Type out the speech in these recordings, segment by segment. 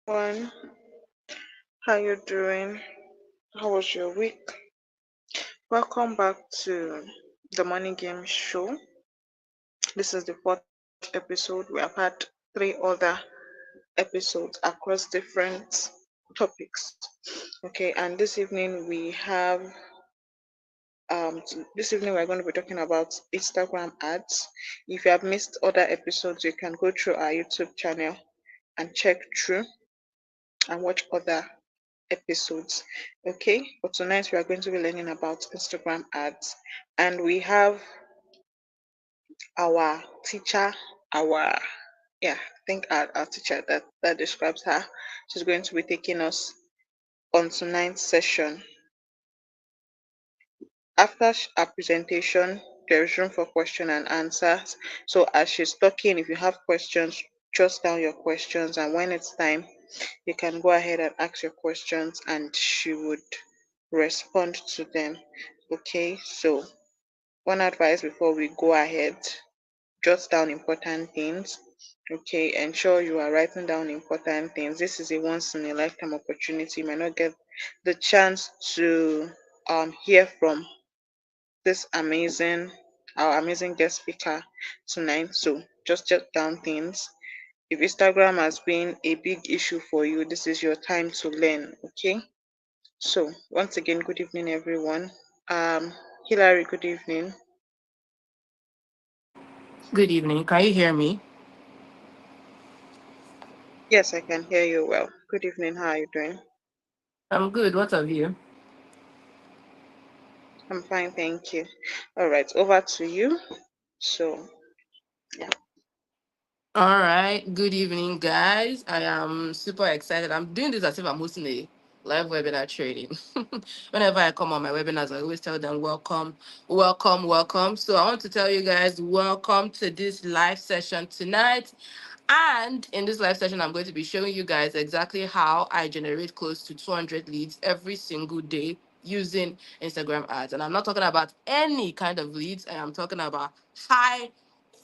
Everyone, how you doing? How was your week? Welcome back to the Money Game Show. This is the fourth episode. We have had three other episodes across different topics. Okay, and this evening we're going to be talking about Instagram ads. If you have missed other episodes, you can go through our YouTube channel and check through and watch other episodes. Okay, but tonight we are going to be learning about Instagram ads, and we have our teacher, our yeah, I think our teacher that describes her. She's going to be taking us on tonight's session. After our presentation, there is room for question and answers. So as she's talking, if you have questions, jot down your questions, and when it's time, you can go ahead and ask your questions, and she would respond to them. Okay, so one advice before we go ahead: jot down important things. Okay, ensure you are writing down important things. This is a once in a lifetime opportunity. You might not get the chance to hear from this our amazing guest speaker tonight. So just jot down things. If Instagram has been a big issue for you, this is your time to learn. Okay. So once again, good evening, everyone. Um, Hilary, good evening. Good evening. Can you hear me? Yes, I can hear you well. Good evening. How are you doing? I'm good. What of you? I'm fine, thank you. All right, over to you. So yeah. All right. Good evening, guys. I am super excited. I'm doing this as if I'm hosting a live webinar training. Whenever I come on my webinars, I always tell them, welcome, welcome, welcome. So I want to tell you guys, welcome to this live session tonight. And in this live session, I'm going to be showing you guys exactly how I generate close to 200 leads every single day using Instagram ads. And I'm not talking about any kind of leads. I am talking about high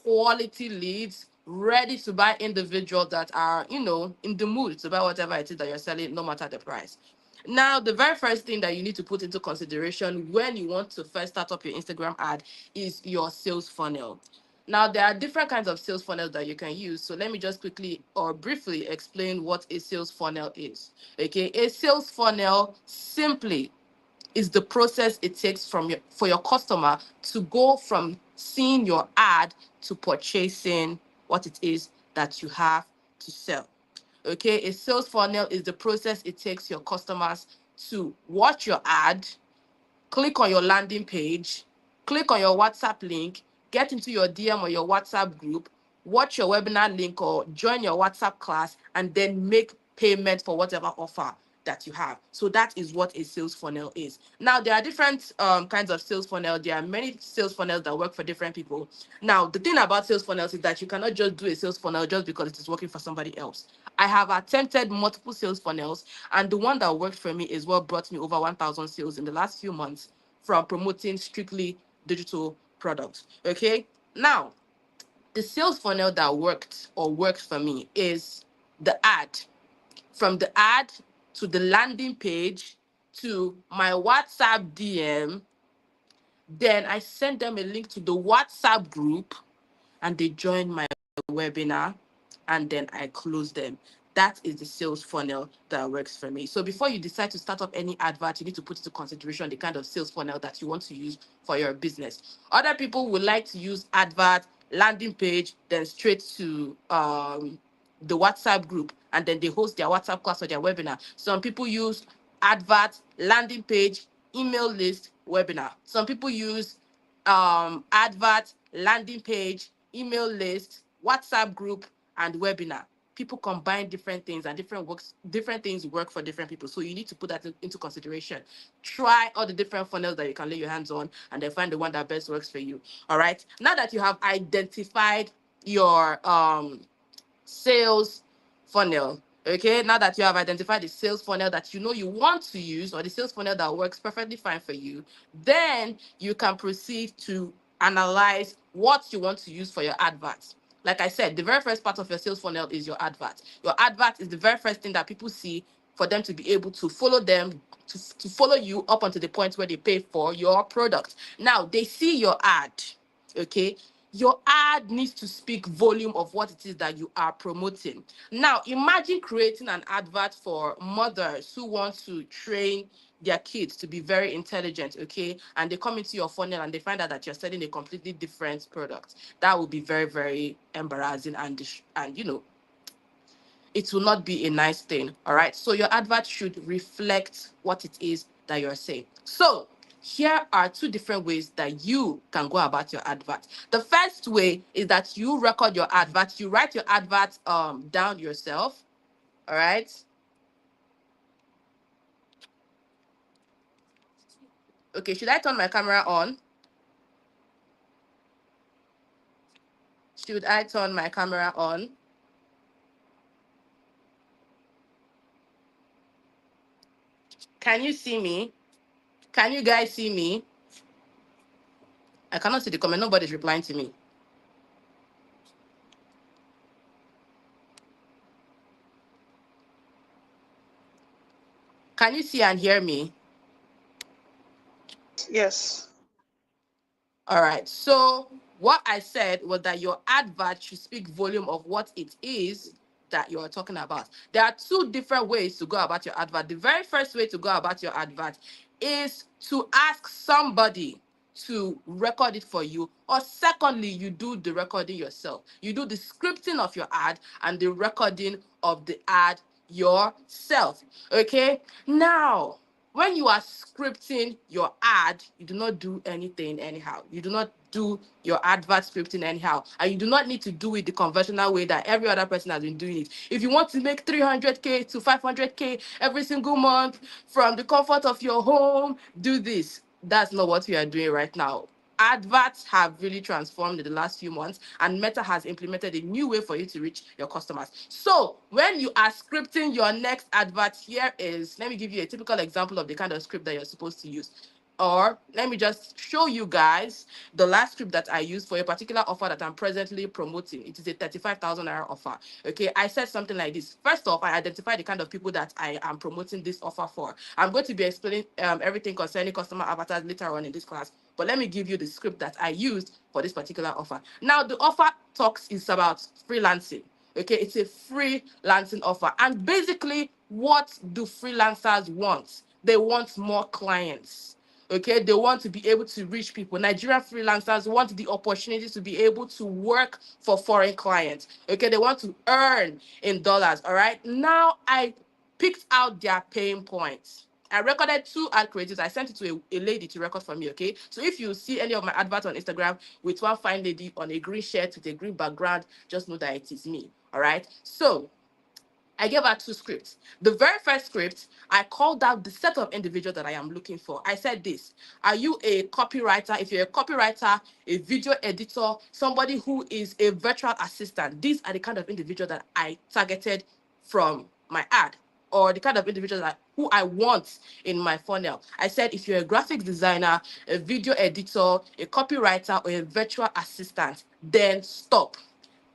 quality leads ready to buy individuals that are, in the mood to buy whatever it is that you're selling, no matter the price. Now, the very first thing that you need to put into consideration when you want to first start up your Instagram ad is your sales funnel. Now, there are different kinds of sales funnels that you can use. So let me just quickly or briefly explain what a sales funnel is. Okay, a sales funnel simply is the process it takes for your customer to go from seeing your ad to purchasing what it is that you have to sell. Okay, a sales funnel is the process it takes your customers to watch your ad, click on your landing page, click on your WhatsApp link, get into your DM or your WhatsApp group, watch your webinar link or join your WhatsApp class, and then make payment for whatever offer that you have. So that is what a sales funnel is. Now, there are different kinds of sales funnel. There are many sales funnels that work for different people. Now, the thing about sales funnels is that you cannot just do a sales funnel just because it is working for somebody else. I have attempted multiple sales funnels, and the one that worked for me is what brought me over 1,000 sales in the last few months from promoting strictly digital products. Okay. Now, the sales funnel that worked or works for me is the ad. From the ad to the landing page to my WhatsApp DM, then I send them a link to the WhatsApp group and they join my webinar, and then I close them. That is the sales funnel that works for me. So before you decide to start up any advert, you need to put into consideration the kind of sales funnel that you want to use for your business. Other people would like to use advert, landing page, then straight to the WhatsApp group, and then they host their WhatsApp class or their webinar. Some people use advert, landing page, email list, webinar. Some people use advert, landing page, email list, WhatsApp group, and webinar. People combine different things, and different things work for different people. So you need to put that into consideration. Try all the different funnels that you can lay your hands on, and then find the one that best works for you. All right. Now that you have identified your sales funnel. Okay, now that you have identified the sales funnel that you know you want to use, or the sales funnel that works perfectly fine for you, then you can proceed to analyze what you want to use for your adverts. Like I said, the very first part of your sales funnel is your advert. Your advert is the very first thing that people see for them to be able to follow them, to follow you up until the point where they pay for your product. Now, they see your ad, okay? Your ad needs to speak volume of what it is that you are promoting. Now, imagine creating an advert for mothers who want to train their kids to be very intelligent, okay? And they come into your funnel and they find out that you're selling a completely different product. That would be very, very embarrassing and it will not be a nice thing. All right. So your advert should reflect what it is that you're saying. So here are two different ways that you can go about your advert. The first way is that you record your advert. You write your advert down yourself. All right. Okay. Should I turn my camera on? Should I turn my camera on? Can you see me? Can you guys see me? I cannot see the comment. Nobody's replying to me. Can you see and hear me? Yes. All right. So what I said was that your advert should speak volume of what it is that you're talking about. There are two different ways to go about your advert. The very first way to go about your advert is to ask somebody to record it for you, or secondly, you do the recording yourself. You do the scripting of your ad and the recording of the ad yourself. Okay. Now, when you are scripting your ad, you do not do anything anyhow. You do not do your advert scripting anyhow. And you do not need to do it the conventional way that every other person has been doing it. If you want to make 300K to 500K every single month from the comfort of your home, do this. That's not what we are doing right now. Adverts have really transformed in the last few months, and Meta has implemented a new way for you to reach your customers. So when you are scripting your next advert, here is, let me give you a typical example of the kind of script that you're supposed to use. Or let me just show you guys the last script that I used for a particular offer that I'm presently promoting. It is a 35,000 naira offer. Okay, I said something like this. First off, I identify the kind of people that I am promoting this offer for. I'm going to be explaining everything concerning customer avatars later on in this class. But let me give you the script that I used for this particular offer. Now, the offer talks is about freelancing. Okay, it's a freelancing offer. And basically, what do freelancers want? They want more clients. Okay, they want to be able to reach people. Nigerian freelancers want the opportunity to be able to work for foreign clients. Okay, they want to earn in dollars. All right, now I picked out their pain points. I recorded two ad creatives. I sent it to a lady to record for me, okay? So if you see any of my adverts on Instagram with one fine lady on a green shirt with a green background, just know that it is me, all right? So I gave her two scripts. The very first script, I called out the set of individuals that I am looking for. I said this: are you a copywriter? If you're a copywriter, a video editor, somebody who is a virtual assistant, these are the kind of individuals that I targeted from my ad, or the kind of individuals who I want in my funnel. I said, if you're a graphic designer, a video editor, a copywriter, or a virtual assistant, then stop.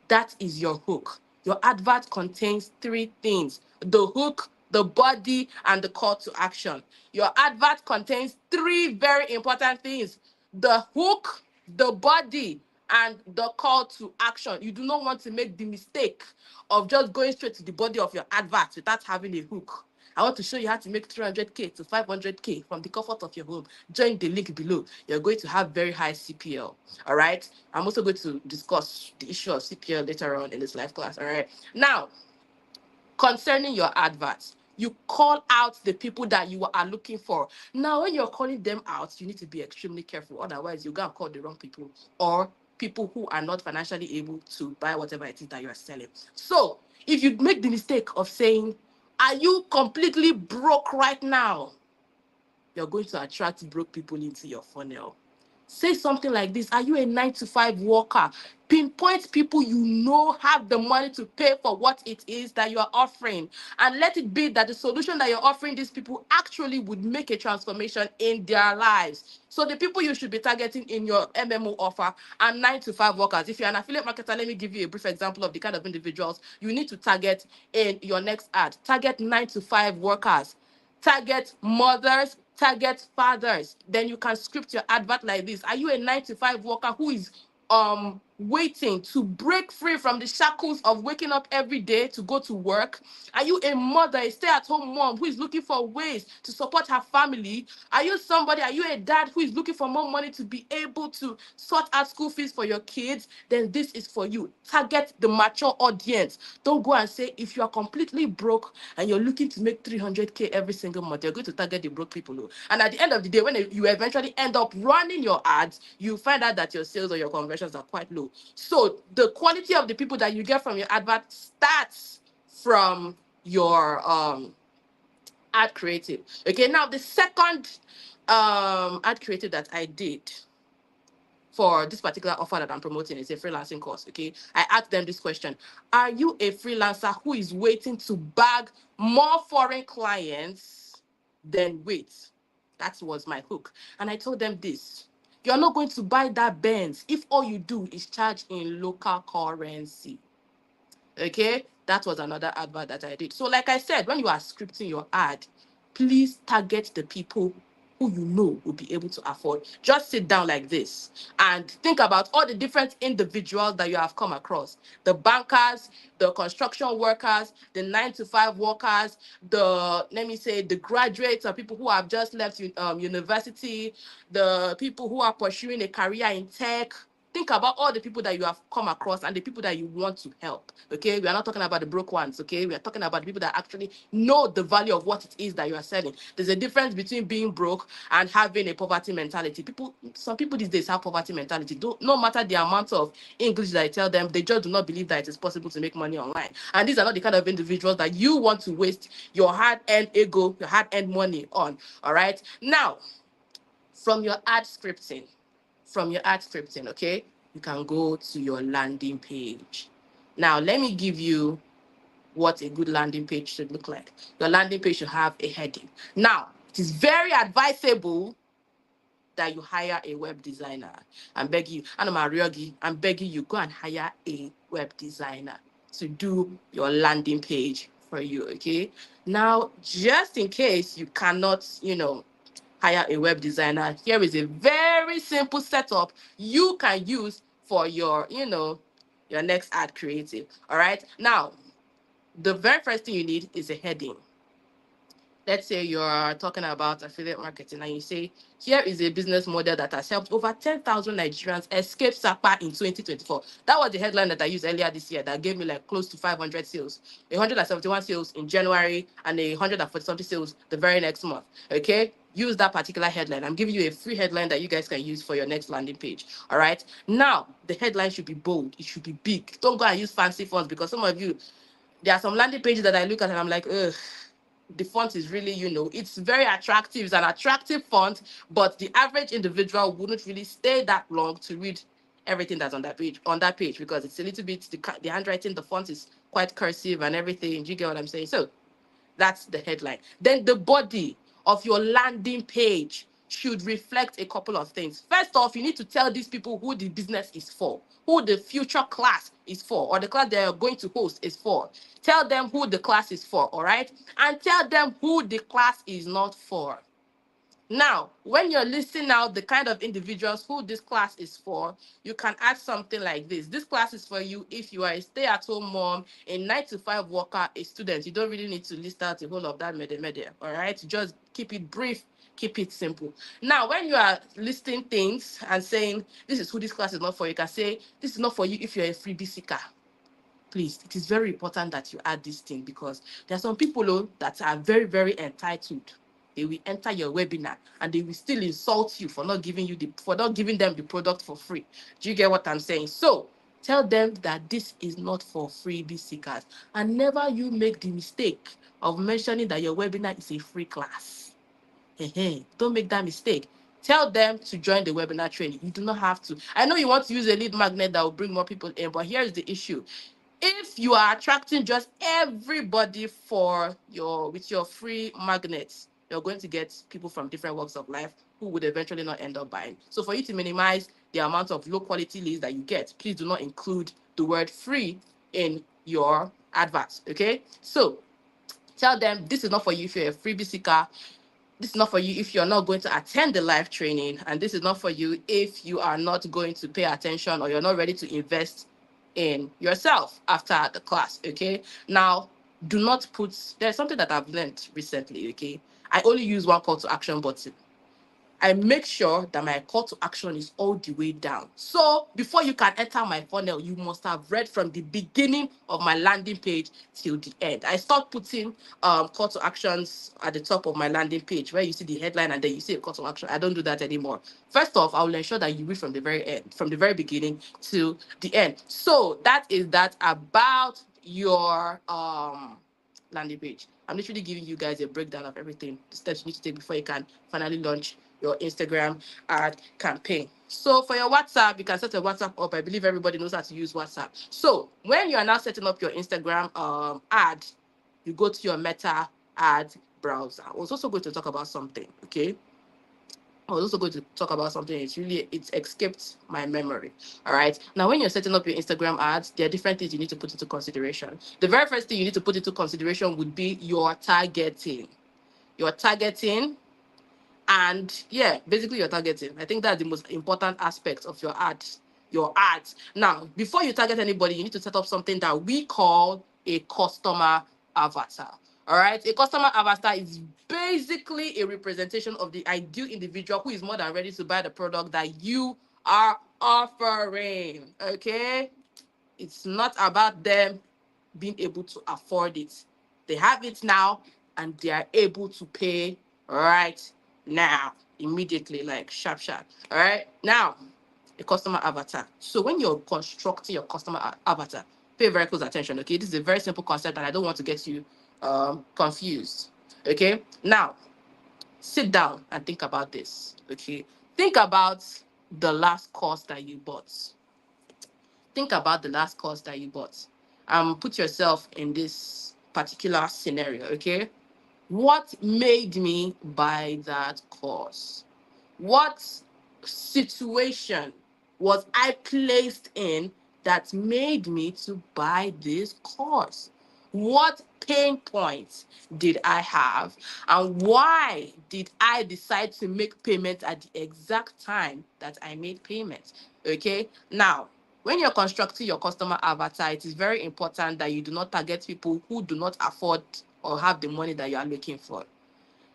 That is your hook. Your advert contains three things: the hook, the body, and the call to action. Your advert contains three very important things: the hook, the body, and the call to action. You do not want to make the mistake of just going straight to the body of your advert without having a hook. I want to show you how to make 300K to 500K from the comfort of your home. Join the link below. You're going to have very high CPL. All right. I'm also going to discuss the issue of CPL later on in this live class. All right. Now, concerning your adverts, you call out the people that you are looking for. Now, when you're calling them out, you need to be extremely careful. Otherwise, you're going to call the wrong people, or people who are not financially able to buy whatever it is that you are selling. So, if you make the mistake of saying, are you completely broke right now? You're going to attract broke people into your funnel. Say something like this: are you a 9 to 5 worker? Pinpoint people you know have the money to pay for what it is that you are offering, and let it be that the solution that you're offering these people actually would make a transformation in their lives. So the people you should be targeting in your MMO offer are 9 to 5 workers. If you're an affiliate marketer, let me give you a brief example of the kind of individuals you need to target in your next ad. Target 9 to 5 workers. Target mothers, target fathers. Then you can script your advert like this: are you a 9 to 5 worker who is waiting to break free from the shackles of waking up every day to go to work? Are you a mother, a stay-at-home mom who is looking for ways to support her family? Are you a dad who is looking for more money to be able to sort out school fees for your kids? Then this is for you. Target the mature audience. Don't go and say, if you are completely broke and you're looking to make 300K every single month, you're going to target the broke people. Oh. And at the end of the day, when you eventually end up running your ads, you find out that your sales or your conversions are quite low. So the quality of the people that you get from your advert starts from your ad creative. Okay, now the second ad creative that I did for this particular offer that I'm promoting is a freelancing course. Okay, I asked them this question: are you a freelancer who is waiting to bag more foreign clients than wait? That was my hook. And I told them this: you're not going to buy that Benz if all you do is charge in local currency. Okay, that was another advert that I did. So, like I said, when you are scripting your ad, please target the people who you know will be able to afford. Just sit down like this and think about all the different individuals that you have come across: the bankers, the construction workers, the 9 to 5 workers, the, let me say, the graduates or people who have just left university, the people who are pursuing a career in tech. Think about all the people that you have come across and the people that you want to help. Okay, we are not talking about the broke ones. Okay, we are talking about the people that actually know the value of what it is that you are selling. There's a difference between being broke and having a poverty mentality. Some people these days have poverty mentality. No matter the amount of English that I tell them, they just do not believe that it is possible to make money online. And these are not the kind of individuals that you want to waste your hard-earned ego, your hard-earned money on. All right. Now, from your ad scripting, okay, you can go to your landing page. Now, let me give you what a good landing page should look like. Your landing page should have a heading. Now, it is very advisable that you hire a web designer. I'm begging you, and I'm begging you, go and hire a web designer to do your landing page for you, okay? Now, just in case you cannot, hire a web designer, here is a very simple setup you can use for your next ad creative. All right. Now, the very first thing you need is a heading. Let's say you're talking about affiliate marketing and you say, here is a business model that has helped over 10,000 Nigerians escape SAPA in 2024. That was the headline that I used earlier this year that gave me like close to 500 sales, 171 sales in January and 140 something sales the very next month. Okay, use that particular headline. I'm giving you a free headline that you guys can use for your next landing page. All right, now the headline should be bold, it should be big. Don't go and use fancy fonts, because some of you, there are some landing pages that I look at and I'm like, ugh, the font is really, it's very attractive. It's an attractive font, but the average individual wouldn't really stay that long to read everything that's on that page, because it's a little bit, the handwriting, the font is quite cursive and everything. Do you get what I'm saying? So that's the headline. Then the body of your landing page should reflect a couple of things. First off, you need to tell these people who the business is for, who the future class is for, or the class they are going to host is for. Tell them who the class is for, all right? And tell them who the class is not for. Now, when you're listing out the kind of individuals who this class is for, you can add something like this. This class is for you if you are a stay-at-home mom, a 9 to 5 worker, a student. You don't really need to list out the whole of that media, all right? Just keep it brief, keep it simple. Now, when you are listing things and saying, this is who this class is not for, you can say, this is not for you if you're a freebie seeker. Please, it is very important that you add this thing, because there are some people that are very, very entitled. They will enter your webinar and they will still insult you for not giving them the product for free. Do you get what I'm saying? So tell them that this is not for freebie seekers, and never you make the mistake of mentioning that your webinar is a free class. Don't make that mistake. Tell them to join the webinar training. You do not have to. I know you want to use a lead magnet that will bring more people in, but here's the issue. If you are attracting just everybody for your with your free magnets, you're going to get people from different walks of life who would eventually not end up buying. So for you to minimize the amount of low quality leads that you get, please do not include the word free in your adverts. Okay. So tell them this is not for you if you're a freebie seeker. This is not for you if you're not going to attend the live training, and this is not for you if you are not going to pay attention or you're not ready to invest in yourself after the class. Okay. Now, do not put, there's something that I've learned recently. Okay. I only use one call to action button. I make sure that my call to action is all the way down. So before you can enter my funnel, you must have read from the beginning of my landing page till the end. I start putting call to actions at the top of my landing page where you see the headline and then you see a call to action. I don't do that anymore. First off, I will ensure that you read from the very end, from the very beginning to the end. So that is that about your landing page. I'm literally giving you guys a breakdown of everything, the steps you need to take before you can finally launch your Instagram ad campaign. So for your WhatsApp, you can set a WhatsApp up. I believe everybody knows how to use WhatsApp. So when you are now setting up your Instagram ad, you go to your Meta ad browser. I was also going to talk about something, okay? I was also going to talk about something. It escaped my memory. All right. Now, when you're setting up your Instagram ads, there are different things you need to put into consideration. The very first thing you need to put into consideration would be your targeting. Your targeting, and yeah, basically your targeting. I think that's the most important aspect of your ads. Your ads. Now, before you target anybody, you need to set up something that we call a customer avatar. All right, a customer avatar is basically a representation of the ideal individual who is more than ready to buy the product that you are offering. Okay, it's not about them being able to afford it. They have it now and they are able to pay right now, immediately, like sharp, sharp. All right. Now, a customer avatar. So when you're constructing your customer avatar, pay very close attention. Okay. This is a very simple concept and I don't want to get you confused. Okay. Now, sit down and think about this. Okay. Think about the last course that you bought. Think about the last course that you bought. Put yourself in this particular scenario, okay? What made me buy that course? What situation was I placed in that made me to buy this course? What pain points did I have? And why did I decide to make payment at the exact time that I made payment? Okay. Now, when you're constructing your customer avatar, it is very important that you do not target people who do not afford or have the money that you are looking for.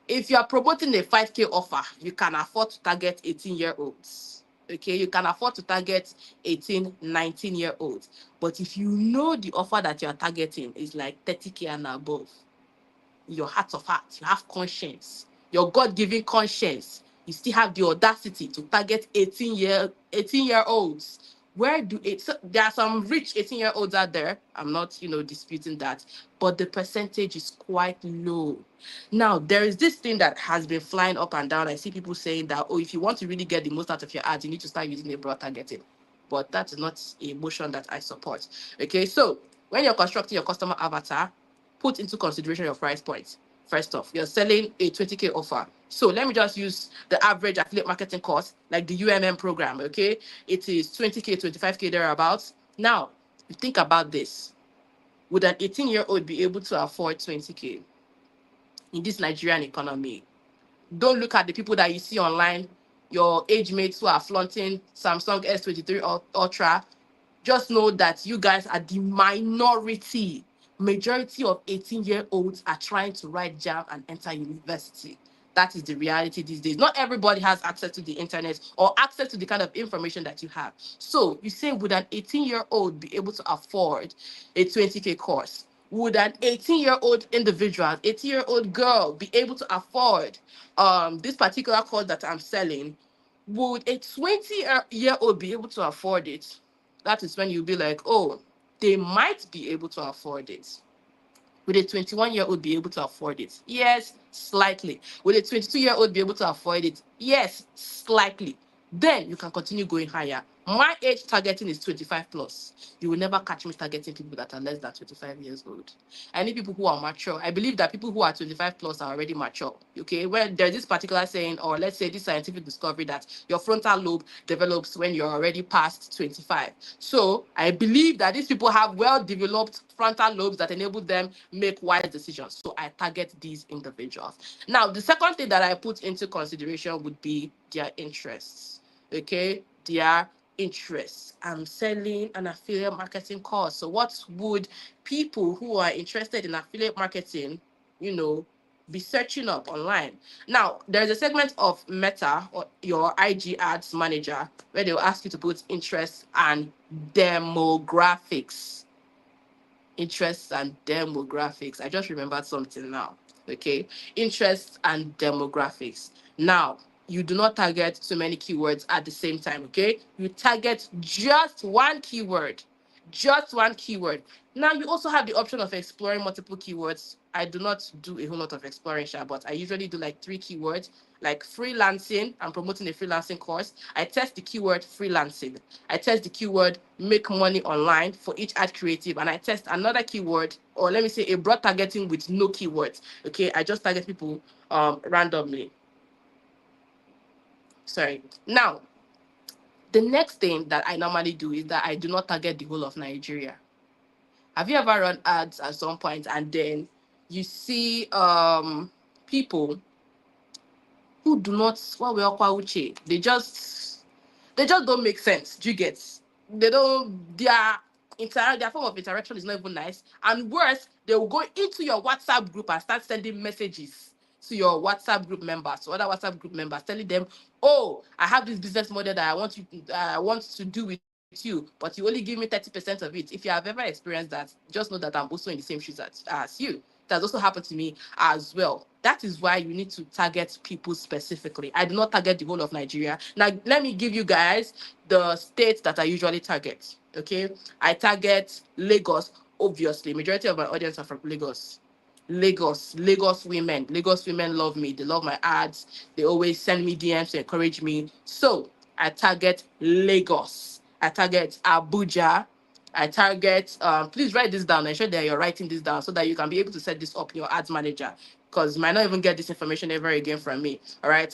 If you are promoting a 5K offer, you can afford to target 18-year-olds. Okay, you can afford to target 18, 19-year-olds. But if you know the offer that you are targeting is like 30K and above, your heart of heart, you have conscience, your God-given conscience, you still have the audacity to target 18-year-olds. Where do it? So there are some rich 18-year-olds out there. I'm not, disputing that, but the percentage is quite low. Now, there is this thing that has been flying up and down. I see people saying that, oh, if you want to really get the most out of your ads, you need to start using a broad targeting. But that is not a motion that I support. Okay, so when you're constructing your customer avatar, put into consideration your price point. First off, you're selling a 20K offer. So let me just use the average affiliate marketing cost, like the UMM program, okay? It is 20K, 25K thereabouts. Now, you think about this. Would an 18-year-old be able to afford 20K in this Nigerian economy? Don't look at the people that you see online, your age mates who are flaunting Samsung S23 Ultra. Just know that you guys are the minority. Majority of 18-year-olds are trying to write JAM and enter university. That is the reality these days. Not everybody has access to the internet or access to the kind of information that you have. So you say, would an 18-year-old be able to afford a 20K course? Would an 18-year-old individual, 18-year-old girl be able to afford this particular course that I'm selling? Would a 20-year-old be able to afford it? That is when you'll be like, oh, they might be able to afford it. Would a 21-year-old be able to afford it? Yes, slightly. Would a 22-year-old be able to afford it? Yes, slightly. Then you can continue going higher. My age targeting is 25 plus. You will never catch me targeting people that are less than 25 years old. I need people who are mature. I believe that people who are 25 plus are already mature. Okay, where there's this particular saying, or let's say this scientific discovery, that your frontal lobe develops when you're already past 25. So I believe that these people have well-developed frontal lobes that enable them make wise decisions. So I target these individuals. Now, the second thing that I put into consideration would be their interests. Okay, their interests. I'm selling an affiliate marketing course. So what would people who are interested in affiliate marketing, you know, be searching up online? Now, there's a segment of Meta or your IG ads manager where they'll ask you to put interests and demographics. Interests and demographics. I just remembered something now. Okay. Interests and demographics. Now, you do not target too many keywords at the same time. Okay. You target just one keyword. Just one keyword. Now, you also have the option of exploring multiple keywords. I do not do a whole lot of exploration, but I usually do like 3 keywords, like freelancing. I'm promoting a freelancing course. I test the keyword freelancing. I test the keyword make money online for each ad creative, and I test another keyword, or let me say a broad targeting with no keywords. Okay, I just target people randomly. Sorry. Now, the next thing that I normally do is that I do not target the whole of Nigeria. Have you ever run ads at some point and then you see people who do not, what we all call uche, they just don't make sense. Do you get? They don't. Their form of interaction is not even nice. And worse, they will go into your WhatsApp group and start sending messages to your WhatsApp group members, to other WhatsApp group members, telling them, "Oh, I have this business model that I want to do with you, but you only give me 30% of it." If you have ever experienced that, just know that I'm also in the same shoes as you. It has also happened to me as well. That is why you need to target people specifically. I do not target the whole of Nigeria. Now, let me give you guys the states that I usually target. Okay, I target Lagos. Obviously, majority of my audience are from Lagos. Lagos women love me. They love my ads. They always send me DMs to encourage me. So I target Lagos. I target Abuja. I target, please write this down. Ensure that you're writing this down so that you can be able to set this up in your ads manager, because you might not even get this information ever again from me. All right.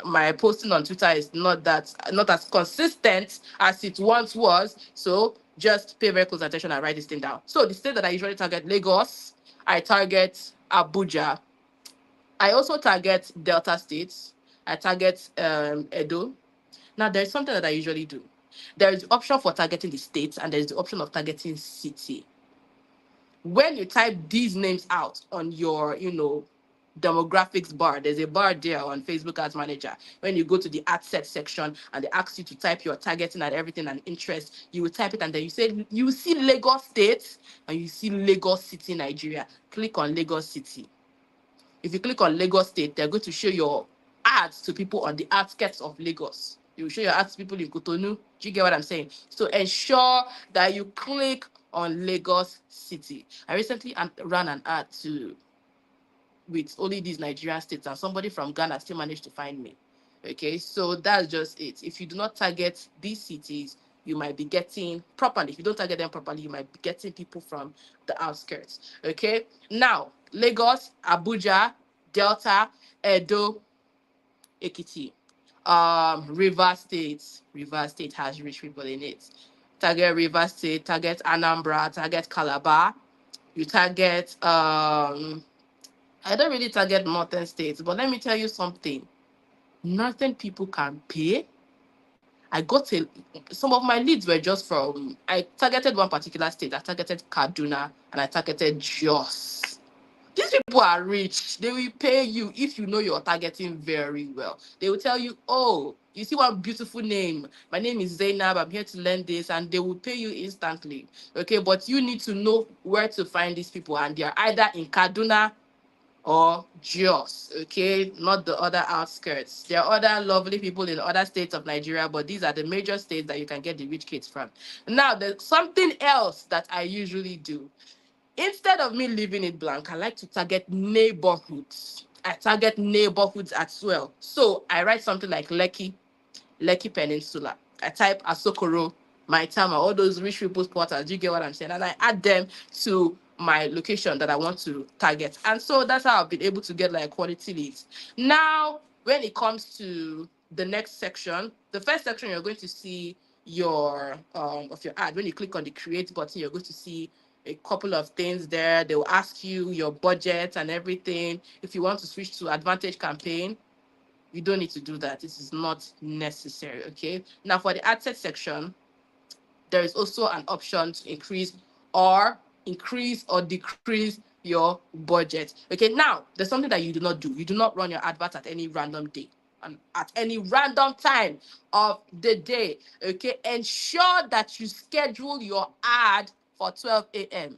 My posting on Twitter is not as consistent as it once was. So just pay very close attention and write this thing down. So the state that I usually target: Lagos, I target Abuja. I also target Delta states. I target Edo. Now, there's something that I usually do. There is the option for targeting the states, and there's the option of targeting city. When you type these names out on your, demographics bar, there's a bar there on Facebook Ads Manager. When you go to the ad set section and they ask you to type your targeting and everything and interest, you will type it and then you see Lagos State and you see Lagos City, Nigeria. Click on Lagos City. If you click on Lagos State, they're going to show your ads to people on the outskirts of Lagos. You will show your ads to people in Cotonou. Do you get what I'm saying? So ensure that you click on Lagos City. I recently ran an ad with only these Nigerian states, and somebody from Ghana still managed to find me. Okay, so that's just it. If you do not target these cities, you might be getting properly. If you don't target them properly, you might be getting people from the outskirts. Okay, now Lagos, Abuja, Delta, Edo, Ekiti, River State. River State has rich people in it. Target River State, target Anambra, target Calabar. You target I don't really target northern states, but let me tell you something. Northern people can pay. Some of my leads were just from, I targeted one particular state. I targeted Kaduna and I targeted Jos. These people are rich. They will pay you if you know you're targeting very well. They will tell you, "Oh, you see one beautiful name. My name is Zainab. I'm here to learn this," and they will pay you instantly. Okay, but you need to know where to find these people, and they're either in Kaduna or Jos, okay, not the other outskirts. There are other lovely people in other states of Nigeria, but these are the major states that you can get the rich kids from. Now, there's something else that I usually do. Instead of me leaving it blank, I like to target neighborhoods. I target neighborhoods as well. So I write something like Lekki Peninsula. I type Asokoro, Maitama, all those rich people's quarters. Do you get what I'm saying? And I add them to my location that I want to target. And so that's how I've been able to get like quality leads. Now, when it comes to the next section, the first section you're going to see your of your ad. When you click on the create button, you're going to see a couple of things there. They will ask you your budget and everything. If you want to switch to advantage campaign, you don't need to do that. This is not necessary. Okay. Now for the ad set section, there is also an option to increase or decrease your budget. Okay, now there's something that you do not do. You do not run your advert at any random day and at any random time of the day. Okay, ensure that you schedule your ad for 12 a.m.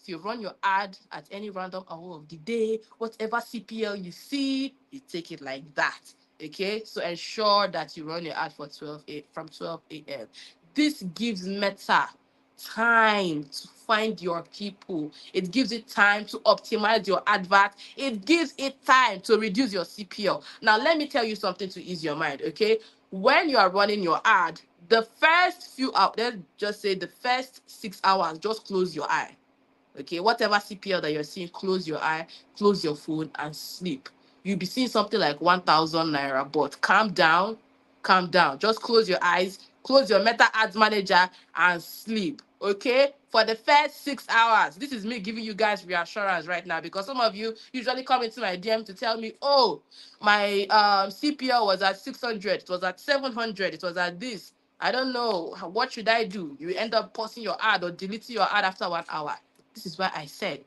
If you run your ad at any random hour of the day, whatever CPL you see, you take it like that. Okay, so ensure that you run your ad for from 12 a.m. This gives Meta time to find your people. It gives it time to optimize your advert. It gives it time to reduce your CPL. Now, let me tell you something to ease your mind. Okay, when you are running your ad, the first few hours, let's just say the first 6 hours, just close your eye. Okay, whatever CPL that you're seeing, close your eye, close your phone, and sleep. You'll be seeing something like 1,000 naira, but calm down, calm down. Just close your eyes, close your Meta Ads Manager, and sleep. Okay, for the first 6 hours. This is me giving you guys reassurance right now, because some of you usually come into my DM to tell me, oh, my CPL was at 600, it was at 700, it was at this. I don't know. What should I do? You end up posting your ad or deleting your ad after 1 hour. This is why I said,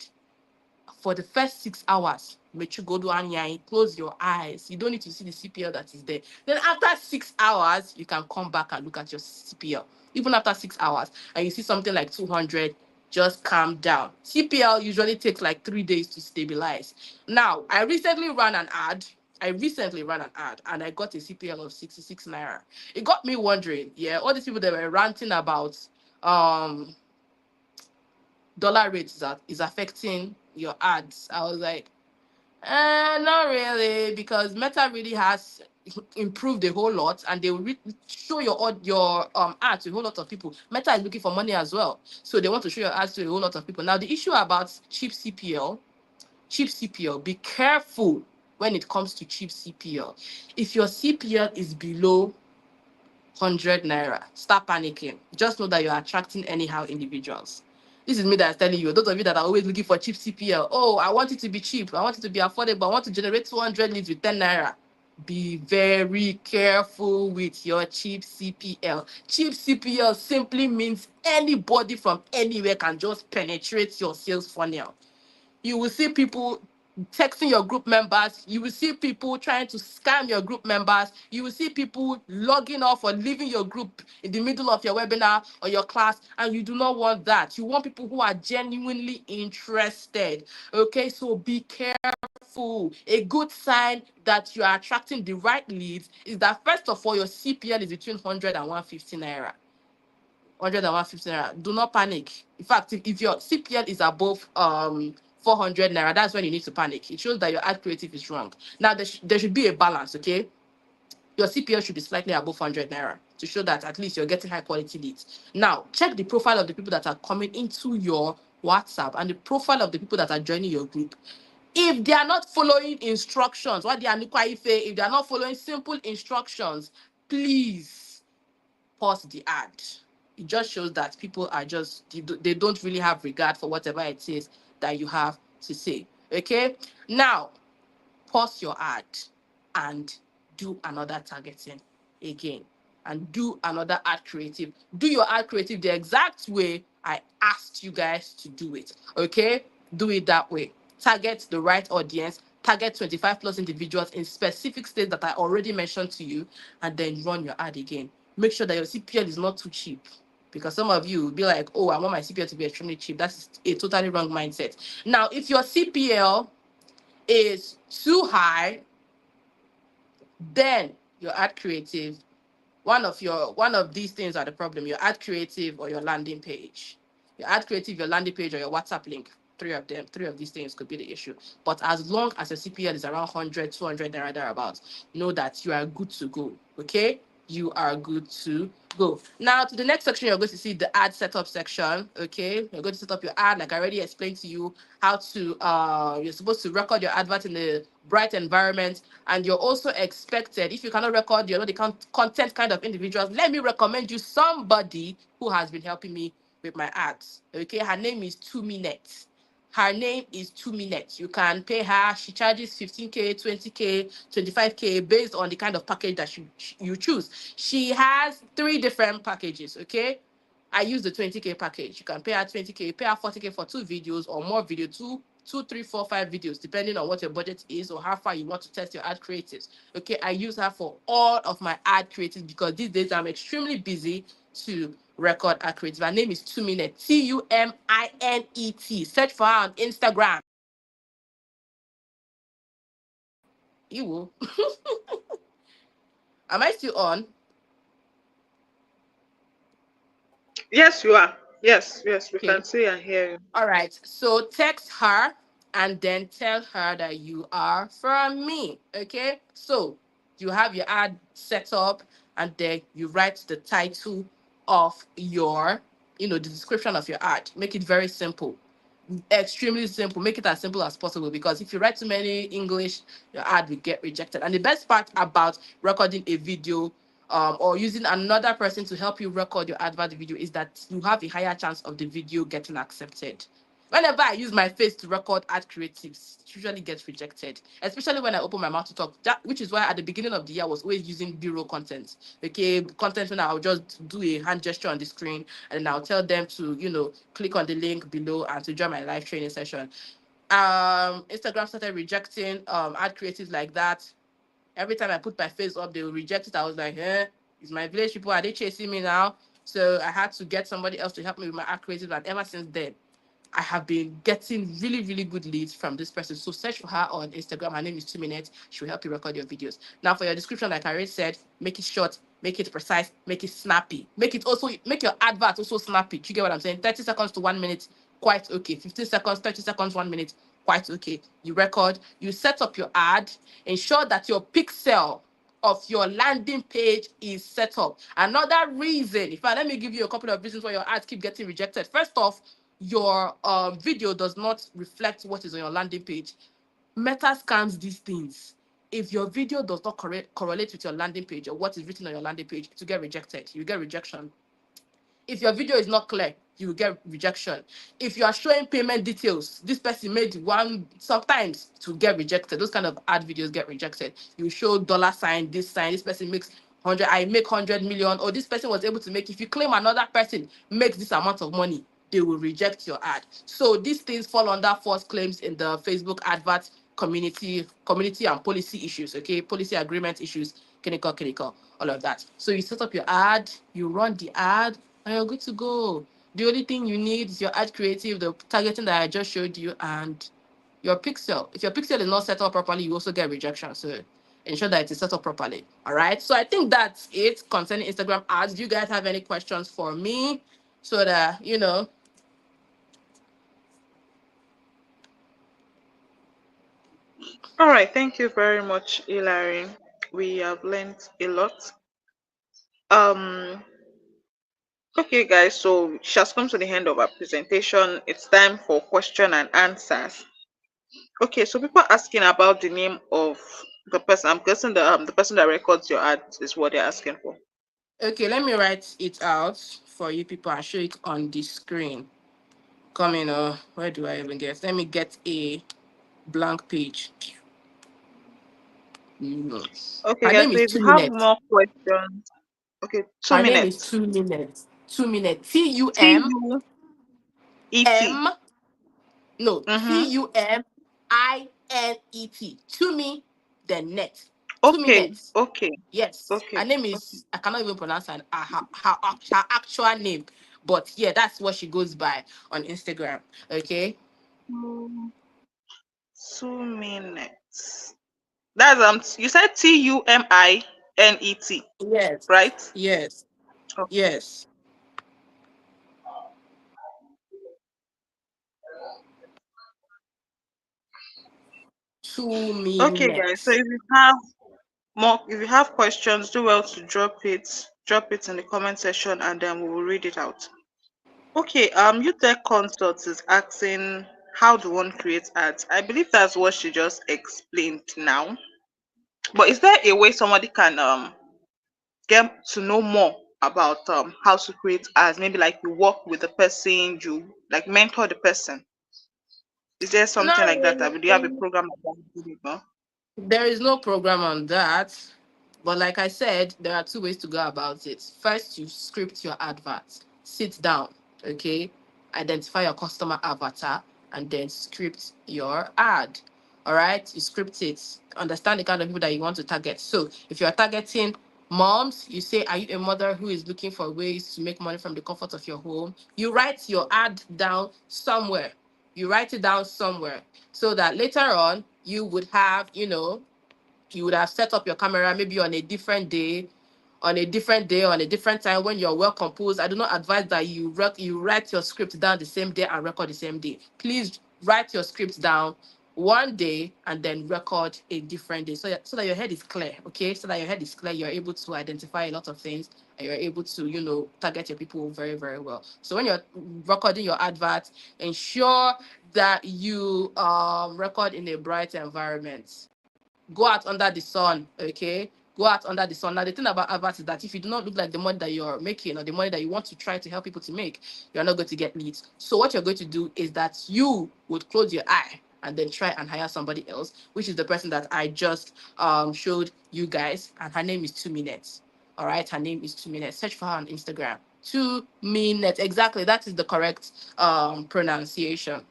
for the first 6 hours, make you go do and close your eyes. You don't need to see the CPL that is there. Then after 6 hours, you can come back and look at your CPL. Even after 6 hours, and you see something like 200, just calm down. CPL usually takes like 3 days to stabilize. Now, I recently ran an ad and I got a CPL of 66 naira. It got me wondering, yeah, all these people that were ranting about um dollar rate is affecting your ads. I was like, not really, because Meta really has improved a whole lot, and they will show your ads to a whole lot of people. Meta is looking for money as well, so they want to show your ads to a whole lot of people. Now, the issue about cheap CPL, be careful when it comes to cheap CPL. If your CPL is below 100 naira, start panicking. Just know that you're attracting anyhow individuals. This is me that's telling you. Those of you that are always looking for cheap CPL. Oh, I want it to be cheap. I want it to be affordable. I want to generate 200 leads with 10 naira. Be very careful with your cheap CPL. Cheap CPL simply means anybody from anywhere can just penetrate your sales funnel. You will see people texting your group members. You will see people trying to scam your group members. You will see people logging off or leaving your group in the middle of your webinar or your class, and you do not want that. You want people who are genuinely interested. Okay, so be careful. A good sign that you are attracting the right leads is that, first of all, your CPL is between 100 and 150 naira. 100 and 150 naira. Do not panic. In fact, if your CPL is above 400 naira, that's when you need to panic. It shows that your ad creative is wrong. Now, there should be a balance, okay? Your CPL should be slightly above 100 naira to show that at least you're getting high quality leads. Now, check the profile of the people that are coming into your WhatsApp and the profile of the people that are joining your group. If they are not following instructions, if they are not following simple instructions, please pause the ad. It just shows that people are they don't really have regard for whatever it is that you have to say. Okay, now pause your ad and do another targeting again, and do another ad creative. Do your ad creative the exact way I asked you guys to do it. Okay, do it that way. Target the right audience, target 25 plus individuals in specific states that I already mentioned to you, and then run your ad again. Make sure that your CPL is not too cheap, because some of you will be like, oh, I want my CPL to be extremely cheap. That's a totally wrong mindset. Now, if your CPL is too high, then your ad creative, one of these things are the problem: your ad creative or your landing page. Your ad creative, your landing page, or your WhatsApp link. Three of these things could be the issue. But as long as your CPL is around 100, 200 naira thereabouts, know that you are good to go. Okay? You are good to go. Now to the next section, you're going to see the ad setup section. Okay, you're going to set up your ad, like I already explained to you how to. You're supposed to record your advert in a bright environment, and you're also expected. If you cannot record, you're not the content kind of individuals. Let me recommend you somebody who has been helping me with my ads. Okay, her name is 2Minutes. Her name is 2Minutes. You can pay her. She charges 15K, 20K, 25K based on the kind of package that you choose. She has three different packages. Okay. I use the 20K package. You can pay her 20K, pay her 40K for two videos or more video, two, three, four, five videos, depending on what your budget is or how far you want to test your ad creatives. Okay, I use her for all of my ad creatives because these days I'm extremely busy to record ad creatives. Her name is 2Minute, TUMINET. Search for her on Instagram. You will. Am I still on? Yes, you are. Yes, yes, we Okay. can see and hear you. All right. So text her and then tell her that you are from me. Okay. So you have your ad set up and then you write the title of your, the description of your ad. Make it very simple. Extremely simple. Make it as simple as possible because if you write too many English, your ad will get rejected. And the best part about recording a video or using another person to help you record your advert video is that you have a higher chance of the video getting accepted. Whenever I use my face to record ad creatives, it usually gets rejected, especially when I open my mouth to talk. Which is why at the beginning of the year, I was always using B-roll content. Okay, content when I'll just do a hand gesture on the screen and I'll tell them to, click on the link below and to join my live training session. Instagram started rejecting ad creatives like that. Every time I put my face up, they will reject it. I was like, it's my village people. Are they chasing me now? So I had to get somebody else to help me with my ad creative. And ever since then, I have been getting really, really good leads from this person. So search for her on Instagram. Her name is 2Minutes. She will help you record your videos. Now for your description, like I already said, make it short, make it precise, make it snappy. Make your advert also snappy. Do you get what I'm saying? 30 seconds to 1 minute, quite okay. 15 seconds, 30 seconds, 1 minute, quite okay. You record, you set up your ad, ensure that your pixel of your landing page is set up. Another reason, in fact, let me give you a couple of reasons why your ads keep getting rejected. First off, your video does not reflect what is on your landing page. Meta scans these things. If your video does not correlate with your landing page or what is written on your landing page, to get rejected, you get rejection. If your video is not clear, you will get rejection. If you are showing payment details, this person made one sometimes to get rejected. Those kind of ad videos get rejected. You show dollar sign, this person makes 100, I make 100 million, or this person was able to make, if you claim another person makes this amount of money, they will reject your ad. So these things fall under false claims in the Facebook advert community and policy issues, okay? Policy agreement issues, clinical, all of that. So you set up your ad, you run the ad, and you're good to go. The only thing you need is your ad creative, the targeting that I just showed you, and your pixel. If your pixel is not set up properly, you also get rejection. So ensure that it is set up properly. All right. So I think that's it concerning Instagram ads. Do you guys have any questions for me? So that All right, thank you very much, Hilary. We have learned a lot. Um, okay, guys, so she has come to the end of our presentation. It's time for question and answers. Okay, so people are asking about the name of the person. I'm guessing the person that records your ad is what they're asking for. Okay, let me write it out for you people and show it on the screen. Coming, where do I even get? Let me get a blank page. Okay, Her guys, name so is if you Two have Minutes. more questions, okay, two Her name is minutes. 2Minutes. 2 minutes. T U E T. TUM. No, Mm-hmm. TUMINET. To me, the net. Two Okay, minutes. okay, Yes. Her okay, name okay. is, I cannot even pronounce her actual name. But yeah, that's what she goes by on Instagram. Okay. Mm, 2 minutes. That's you said TUMINET, Yes. right? Yes. Okay. Yes. 2 Okay, guys. So minutes. if you have questions, do well to drop it in the comment section, and then we will read it out. Okay, UTech Consult is asking how do one create ads? I believe that's what she just explained now. But is there a way somebody can get to know more about how to create ads? Maybe like you work with the person, you like mentor the person. Is there something Not like that? I really. mean, do you have a program like that? There is no program on that. But like I said, there are two ways to go about it. First, you script your advert. Sit down, okay? Identify your customer avatar and then script your ad. All right? You script it. Understand the kind of people that you want to target. So if you're targeting moms, you say, are you a mother who is looking for ways to make money from the comfort of your home? You write your ad down somewhere. You write it down somewhere so that later on you would have, you would have set up your camera maybe on a different day, on a different time when you're well composed. I do not advise that you write your script down the same day and record the same day. Please write your script down one day and then record a different day so that your head is clear, okay? So that your head is clear, you're able to identify a lot of things and you're able to, target your people very, very well. So when you're recording your advert, ensure that you record in a bright environment. Go out under the sun, okay? Go out under the sun. Now, the thing about adverts is that if you do not look like the money that you're making or the money that you want to try to help people to make, you're not going to get leads. So what you're going to do is that you would close your eye and then try and hire somebody else, which is the person that I just showed you guys, and her name is 2 minutes. All right, her name is 2 minutes. Search for her on Instagram. 2 minutes, exactly. That is the correct pronunciation,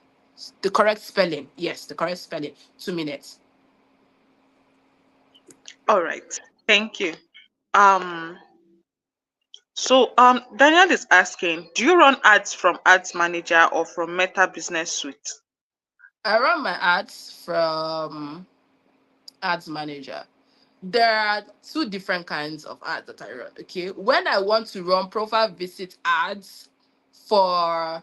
the correct spelling. Yes, the correct spelling. 2 minutes. All right. Thank you. Um, so Daniel is asking, do you run ads from Ads Manager or from Meta Business Suite? I run my ads from Ads Manager. There are two different kinds of ads that I run. Okay, when I want to run profile visit ads for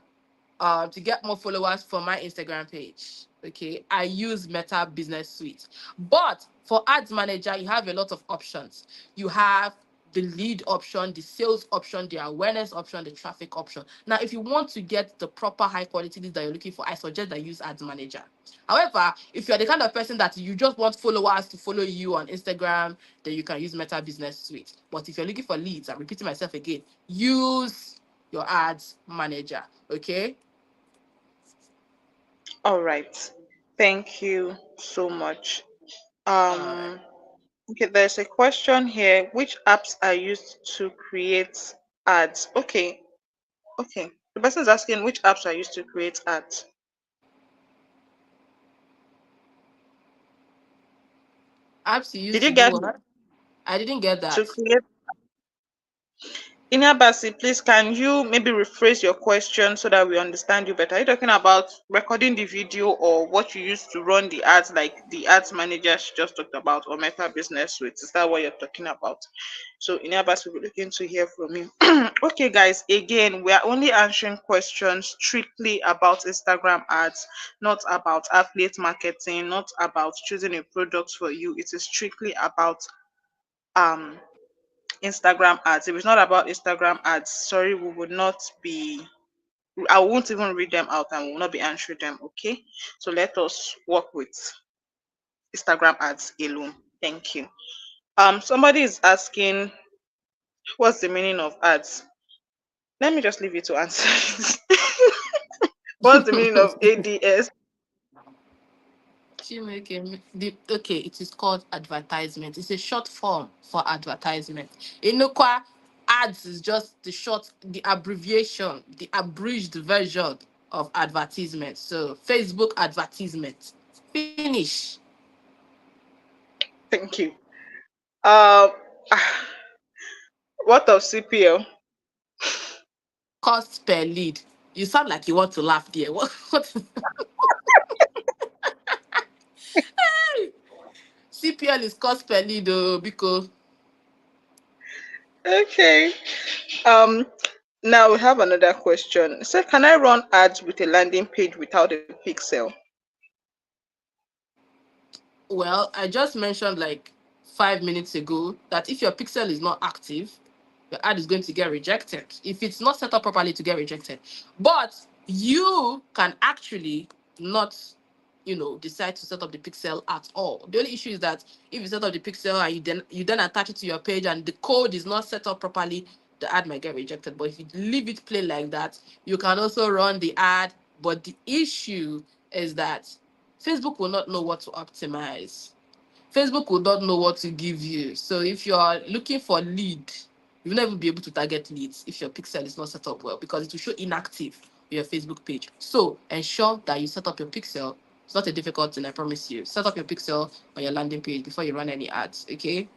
to get more followers for my Instagram page. Okay, I use Meta Business Suite. But for Ads Manager, you have a lot of options. You have the lead option, the sales option, the awareness option, the traffic option. Now, if you want to get the proper high quality leads that you're looking for, I suggest that you use Ads Manager. However, if you're the kind of person that you just want followers to follow you on Instagram, then you can use Meta Business Suite. But if you're looking for leads, I'm repeating myself again, use your Ads Manager. Okay. All right. Thank you so much. All right. Um, okay, there's a question here. Which apps are used to create ads? Okay, okay. The person is asking which apps are used to create ads. Apps you Did used you to do get it? what? I didn't get To that. create Inabasi, please can you maybe rephrase your question so that we understand you better? Are you talking about recording the video or what you use to run the ads, like the ads manager she just talked about, or Meta Business Suite? Is that what you're talking about? So Inabasi, we're looking to hear from you. Okay, guys, again, we are only answering questions strictly about Instagram ads, not about affiliate marketing, not about choosing a product for you. It is strictly about um Instagram ads. If it's not about Instagram ads, sorry, we would not be, I won't even read them out and we will not be answering them. Okay. So let us work with Instagram ads alone. Thank you. Somebody is asking what's the meaning of ads? Let me just leave you to answer it. What's the meaning of ADS? Okay, it is called advertisement. It's a short form for advertisement. Inukwa ads is just the abbreviation, the abridged version of advertisement. So Facebook advertisement. Finish. Thank you. Um what of CPL? Cost per lead. You sound like you want to laugh there. What? CPL is cost per lead, because Okay. Um Now we have another question. So can I run ads with a landing page without a pixel? Well, I just mentioned like 5 minutes ago that if your pixel is not active, your ad is going to get rejected if it's not set up properly to get rejected. But you can actually not, decide to set up the pixel at all. The only issue is that if you set up the pixel and you then attach it to your page and the code is not set up properly, the ad might get rejected. But if you leave it plain like that, you can also run the ad. But the issue is that Facebook will not know what to optimize. Facebook will not know what to give you. So if you're looking for lead, you'll never be able to target leads if your pixel is not set up well because it will show inactive on your Facebook page. So ensure that you set up your pixel. It's not a difficult thing, I promise you. Set up your pixel on your landing page before you run any ads, okay?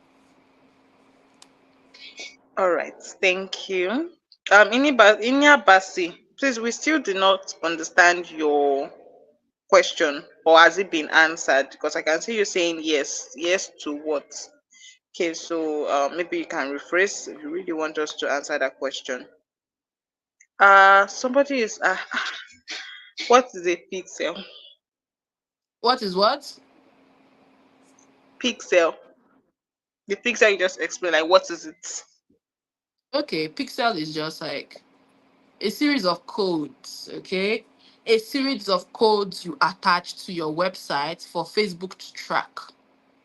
All right, thank you. Inya Basi, please, we still do not understand your question, or has it been answered? Because I can see you saying yes. Yes to what? Okay, so maybe you can rephrase if you really want us to answer that question. Somebody is what is a pixel? What is what? Pixel. The pixel you just explained, like what is it? Okay, pixel is just like a series of codes, okay? A series of codes you attach to your website for Facebook to track.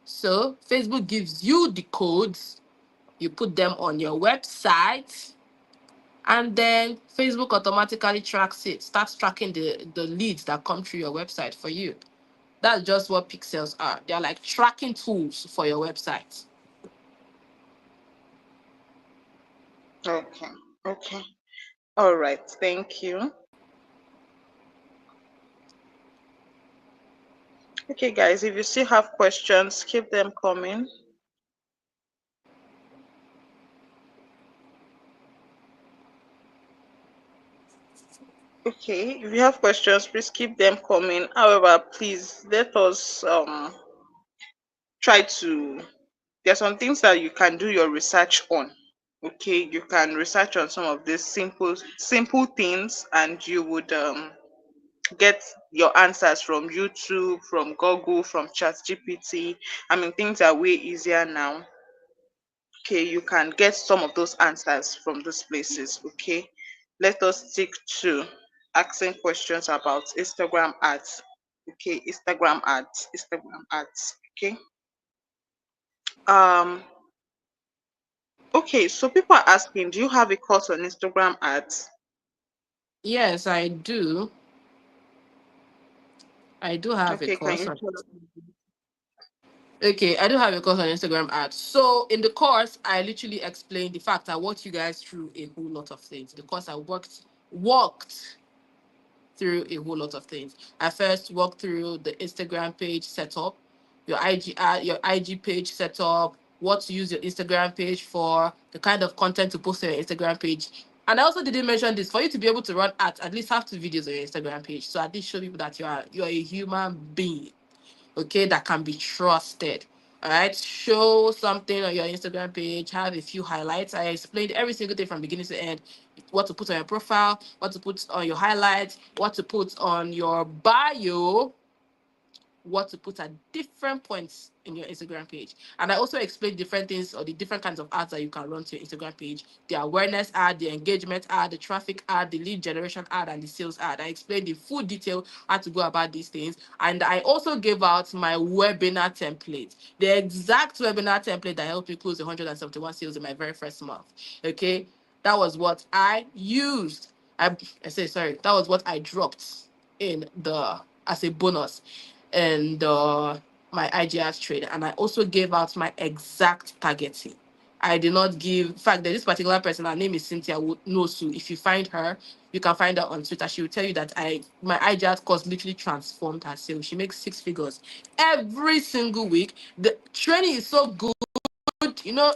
So Facebook gives you the codes, you put them on your website, and then Facebook automatically tracks it, starts tracking the leads that come through your website for you. That's just what pixels are. They're like tracking tools for your website. Okay. Okay. All right. Thank you. Okay, guys, if you still have questions, keep them coming. Okay, if you have questions, please keep them coming. However, please let us try to. There are some things that you can do your research on. Okay, you can research on some of these simple things, and you would get your answers from YouTube, from Google, from ChatGPT. I mean, things are way easier now. Okay, you can get some of those answers from those places. Okay, let us stick to asking questions about Instagram ads. Okay, Instagram ads. Okay. Um. Okay, so people are asking, do you have a course on Instagram ads? Yes, I do. I do have a Okay, can course you on. tell us? Okay, I do have a course on Instagram ads. So in the course, I literally explained the fact I walked you guys through a whole lot of things. The course I walked through a whole lot of things. I first walked through the Instagram page setup, your IG page setup, what to use your Instagram page for, the kind of content to post on your Instagram page. And I also didn't mention this for you to be able to run ads, at least have 2 videos on your Instagram page. So at least show people that you're a human being, okay, that can be trusted. All right, show something on your Instagram page, have a few highlights. I explained every single thing from beginning to end, what to put on your profile, what to put on your highlights, what to put on your bio, what to put at different points in your Instagram page. And I also explained different things or the different kinds of ads that you can run to your Instagram page: the awareness ad, the engagement ad, the traffic ad, the lead generation ad, and the sales ad. I explained in full detail how to go about these things. And I also gave out my webinar template, the exact webinar template that helped me close 171 sales in my very first month. Okay. That was what I used. I say sorry, that was what I dropped in the as a bonus and my IGR trade. And I also gave out my exact targeting. I did not give, in fact, there's this particular person, her name is Cynthia Nosu. If you find her, you can find her on Twitter. She will tell you that my IGR course literally transformed her sales. She makes 6 figures every single week. The training is so good.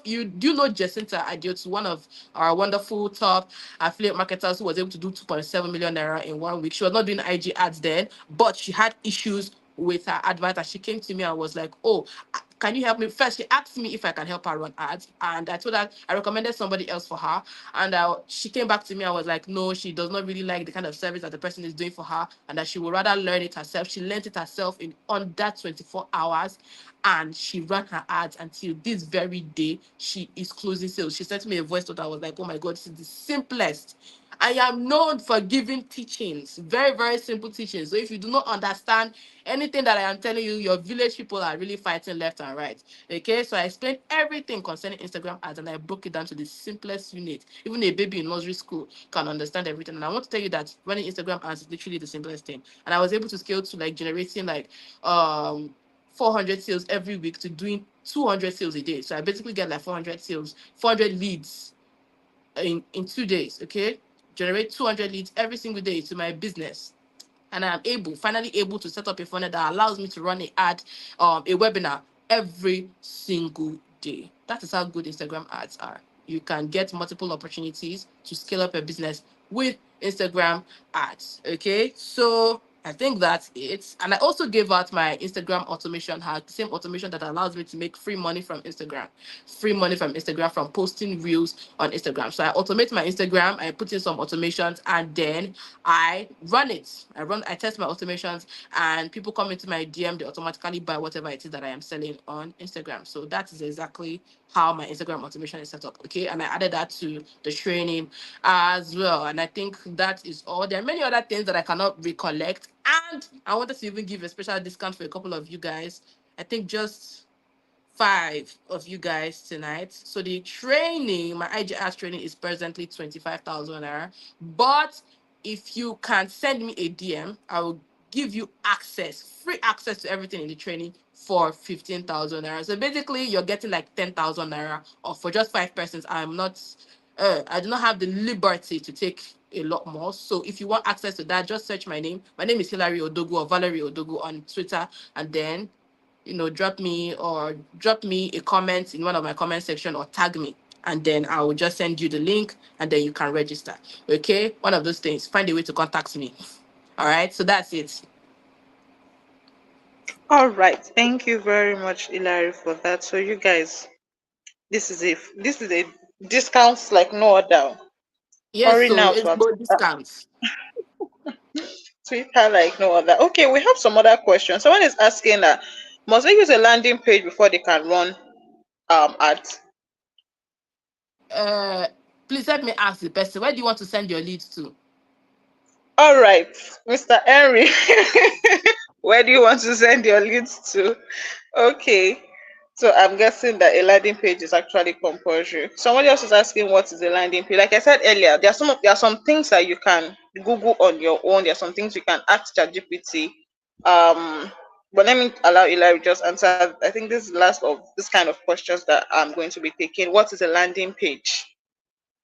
You do know Jacinta Adiotu, one of our wonderful top affiliate marketers who was able to do 2.7 million naira in 1 week. She was not doing IG ads then, but she had issues with her advert. And she came to me and was like, "Oh, can you help me? First, she asked me if I can help her run ads, and I told her I recommended somebody else for her. And she came back to me. I was like, no, she does not really like the kind of service that the person is doing for her, and that she would rather learn it herself. She learned it herself in under 24 hours, and she ran her ads until this very day. She is closing sales. She sent me a voice note. I was like, oh my god, this is the simplest. I am known for giving teachings, very, very simple teachings. So if you do not understand anything that I am telling you, your village people are really fighting left and right. Okay, so I explained everything concerning Instagram ads, and I broke it down to the simplest unit. Even a baby in nursery school can understand everything. And I want to tell you that running Instagram ads is literally the simplest thing. And I was able to scale to like generating like 400 sales every week to doing 200 sales a day. So I basically get like 400 sales, 400 leads in 2 days. Okay, generate 200 leads every single day to my business. And I'm finally able to set up a funnel that allows me to run a webinar every single day. That is how good Instagram ads are. You can get multiple opportunities to scale up a business with Instagram ads. Okay, so I think that's it. And I also gave out my Instagram automation hack, the same automation that allows me to make free money from Instagram from posting reels on Instagram. So I automate my Instagram, I put in some automations, and then I run it. I test my automations, and people come into my DM, they automatically buy whatever it is that I am selling on Instagram. So that is exactly how my Instagram automation is set up. Okay. And I added that to the training as well. And I think that is all. There are many other things that I cannot recollect. And I wanted to even give a special discount for a couple of you guys. I think just 5 of you guys tonight. So the training, my IGS training, is presently 25,000 naira. But if you can send me a DM, I will give you free access to everything in the training for 15,000 naira. So basically, you're getting like 10,000 naira, or for just 5 persons. I do not have the liberty to take a lot more. So if you want access to that, just search my name. My name is Hilary Odogu, or Valerie Odogu, on Twitter, and then drop me a comment in one of my comment section, or tag me, and then I will just send you the link, and then you can register. Okay, one of those things. Find a way to contact me. All right, so that's it. All right. Thank you very much, Hilary, for that. So you guys, this is a discounts like no other. Yes, Hurry so now it's to more discounts. Twitter like no other. Okay, we have some other questions. Someone is asking that must they use a landing page before they can run ads? uh Please let me ask the person, where do you want to send your leads to? All right, Mr. Henry, where do you want to send your leads to? Okay, so I'm guessing that a landing page is actually compulsory. Somebody else is asking what is a landing page. Like I said earlier, there are some things that you can Google on your own. There are some things you can ask ChatGPT. Um, but let me allow Eli just answer. I think this is the last of this kind of questions that I'm going to be taking. What is a landing page?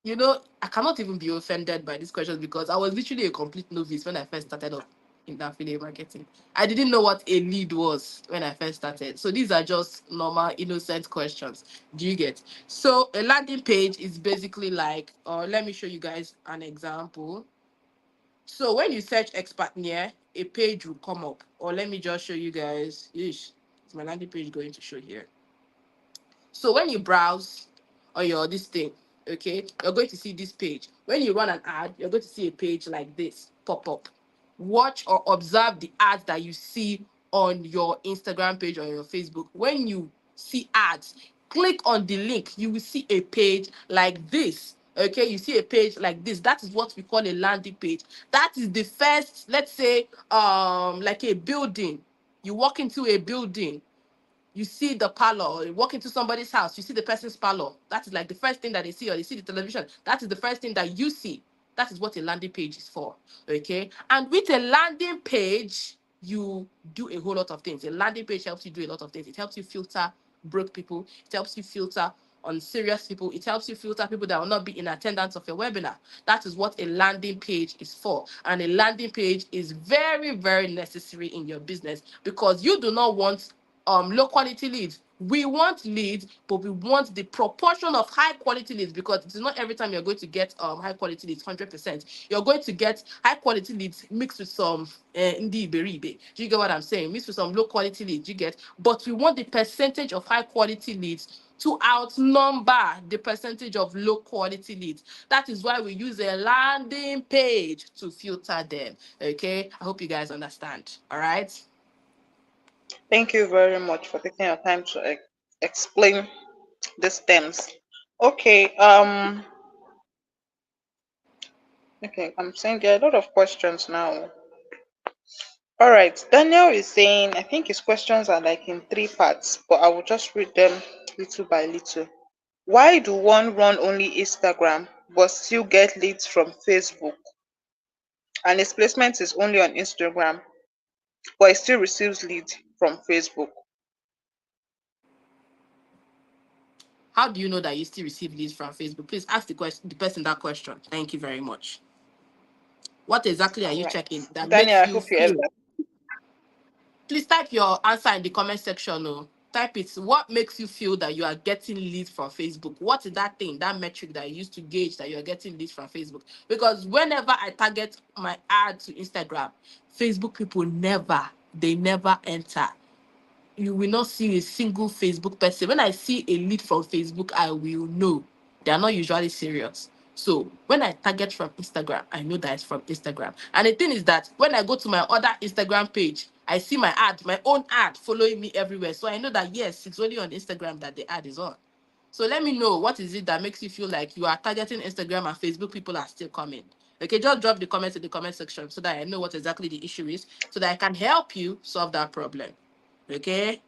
I cannot even be offended by these questions, because I was literally a complete novice when I first started up in affiliate marketing. I didn't know what a lead was when I first started. So these are just normal, innocent questions. Do you get? So a landing page is basically like, or let me show you guys an example. So when you search expert near, a page will come up. Or let me just show you guys. Is my landing page going to show here? So when you browse on your this thing, okay, you're going to see this page. When you run an ad, you're going to see a page like this pop up. Watch or observe the ads that you see on your Instagram page or your Facebook. When you see ads, click on the link. You will see a page like this. Okay, you see a page like this. That is what we call a landing page. That is the first, let's say, like a building. You walk into a building, you see the parlor, or you walk into somebody's house, you see the person's parlor. That is like the first thing that they see, or they see the television. That is the first thing that you see. That is what a landing page is for. Okay. And with a landing page, you do a whole lot of things. A landing page helps you do a lot of things. It helps you filter broke people, it helps you filter on serious people, it helps you filter people that will not be in attendance of your webinar. That is what a landing page is for. And a landing page is very, very necessary in your business, because you do not want low quality leads. We want leads, but we want the proportion of high quality leads, because it's not every time you're going to get high quality leads 100%. You're going to get high quality leads mixed with some indie iberibe. Do you get what I'm saying? Mixed with some low quality leads. You get, but we want the percentage of high quality leads to outnumber the percentage of low quality leads. That is why we use a landing page to filter them. Okay, I hope you guys understand. All right. Thank you very much for taking your time to explain these terms. Okay. Okay. I'm saying there are a lot of questions now. All right. Daniel is saying, I think his questions are like in three parts, but I will just read them little by little. Why do one run only Instagram but still get leads from Facebook? And his placement is only on Instagram, but he still receives leads from Facebook. How do you know that you still receive leads from Facebook? Please ask the person that question. Thank you very much. What exactly are All you right. checking that Daniel, makes I you hope you heard feel? that. Please type your answer in the comment section. Oh. Type it. What makes you feel that you are getting leads from Facebook? What is that thing, that metric that you use to gauge that you are getting leads from Facebook? Because whenever I target my ad to Instagram, Facebook people they never enter. You will not see a single Facebook person. When I see a lead from Facebook, I will know they are not usually serious. So when I target from Instagram, I know that it's from Instagram. And the thing is that when I go to my other Instagram page, I see my ad, my own ad following me everywhere. So I know that yes, it's only on Instagram that the ad is on. So let me know, what is it that makes you feel like you are targeting Instagram and Facebook people are still coming? Okay, just drop the comments in the comment section so that I know what exactly the issue is, so that I can help you solve that problem. Okay.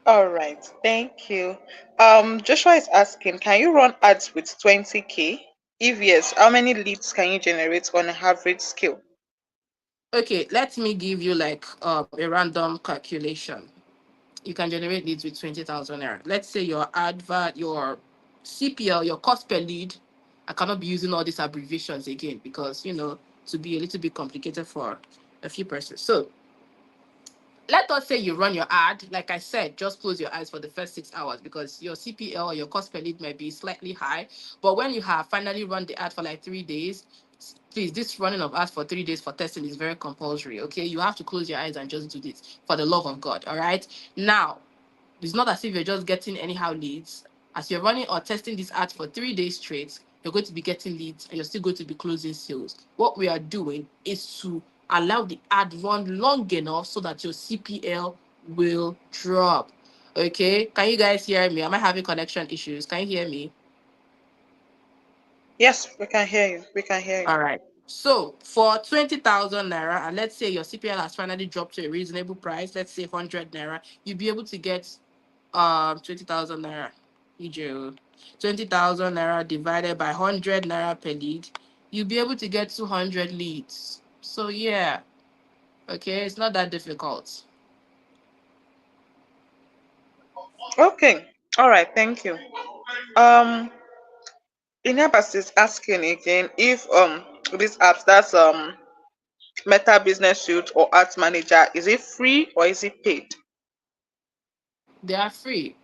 All right. Thank you. Joshua is asking, can you run ads with 20K? If yes, how many leads can you generate on an average scale? Okay, let me give you like a random calculation. You can generate leads with 20,000 naira. Let's say your advert, your CPL, your cost per lead. I cannot be using all these abbreviations again because to be a little bit complicated for a few persons. So let us say you run your ad. Like I said, just close your eyes for the first 6 hours because your CPL or your cost per lead might be slightly high. But when you have finally run the ad for like 3 days, please, this running of ads for 3 days for testing is very compulsory. Okay, you have to close your eyes and just do this for the love of God. All right. Now, it's not as if you're just getting anyhow leads. As you're running or testing this ad for 3 days straight, you're going to be getting leads and you're still going to be closing sales. What we are doing is to allow the ad run long enough so that your CPL will drop. Okay, can you guys hear me? Am I having connection issues? Can you hear me? Yes, we can hear you. We can hear you. All right. So for 20,000 naira, and let's say your CPL has finally dropped to a reasonable price, let's say 100 naira, you'll be able to get 20,000 naira. EJO. 20,000 naira divided by 100 naira per lead, you'll be able to get 200 leads. So yeah, okay, it's not that difficult. Okay. All right. Thank you. Um, Inabas is asking again if these apps, that's Meta Business Suite or Ads Manager, is it free or is it paid? They are free.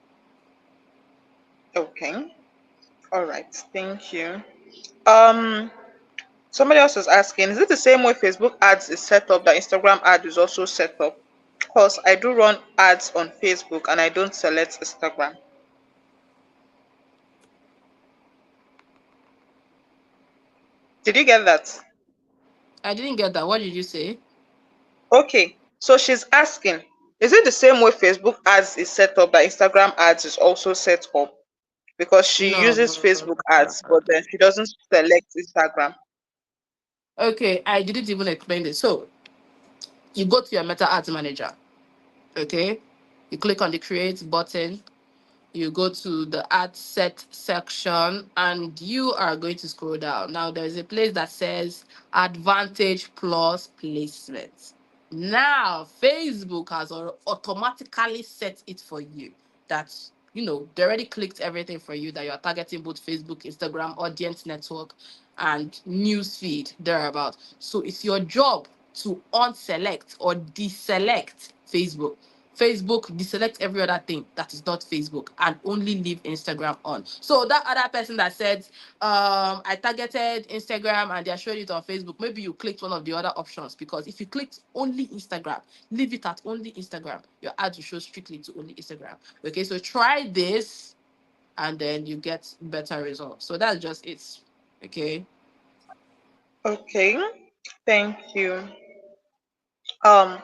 Okay. All right. Thank you. Um, Somebody else is asking, is it the same way Facebook ads is set up that Instagram ad is also set up? Because I do run ads on Facebook and I don't select Instagram. Did you get that? I didn't get that. What did you say? Okay, so she's asking, is it the same way Facebook ads is set up that Instagram ads is also set up? Because she No. uses Facebook ads, but then she doesn't select Instagram. Okay, I didn't even explain this. So you go to your Meta Ads Manager. Okay, you click on the create button, you go to the ad set section, and you are going to scroll down. Now there's a place that says advantage plus placement. Now Facebook has automatically set it for you that they already clicked everything for you, that you're targeting both Facebook, Instagram, audience network, and news feed thereabout. So it's your job to unselect or deselect Facebook. Facebook, deselect every other thing that is not Facebook and only leave Instagram on. So that other person that said, I targeted Instagram and they're showing it on Facebook, maybe you clicked one of the other options, because if you clicked only Instagram, leave it at only Instagram, your ad will show strictly to only Instagram. Okay, so try this and then you get better results. So that's just it. Okay. Okay, thank you. Um,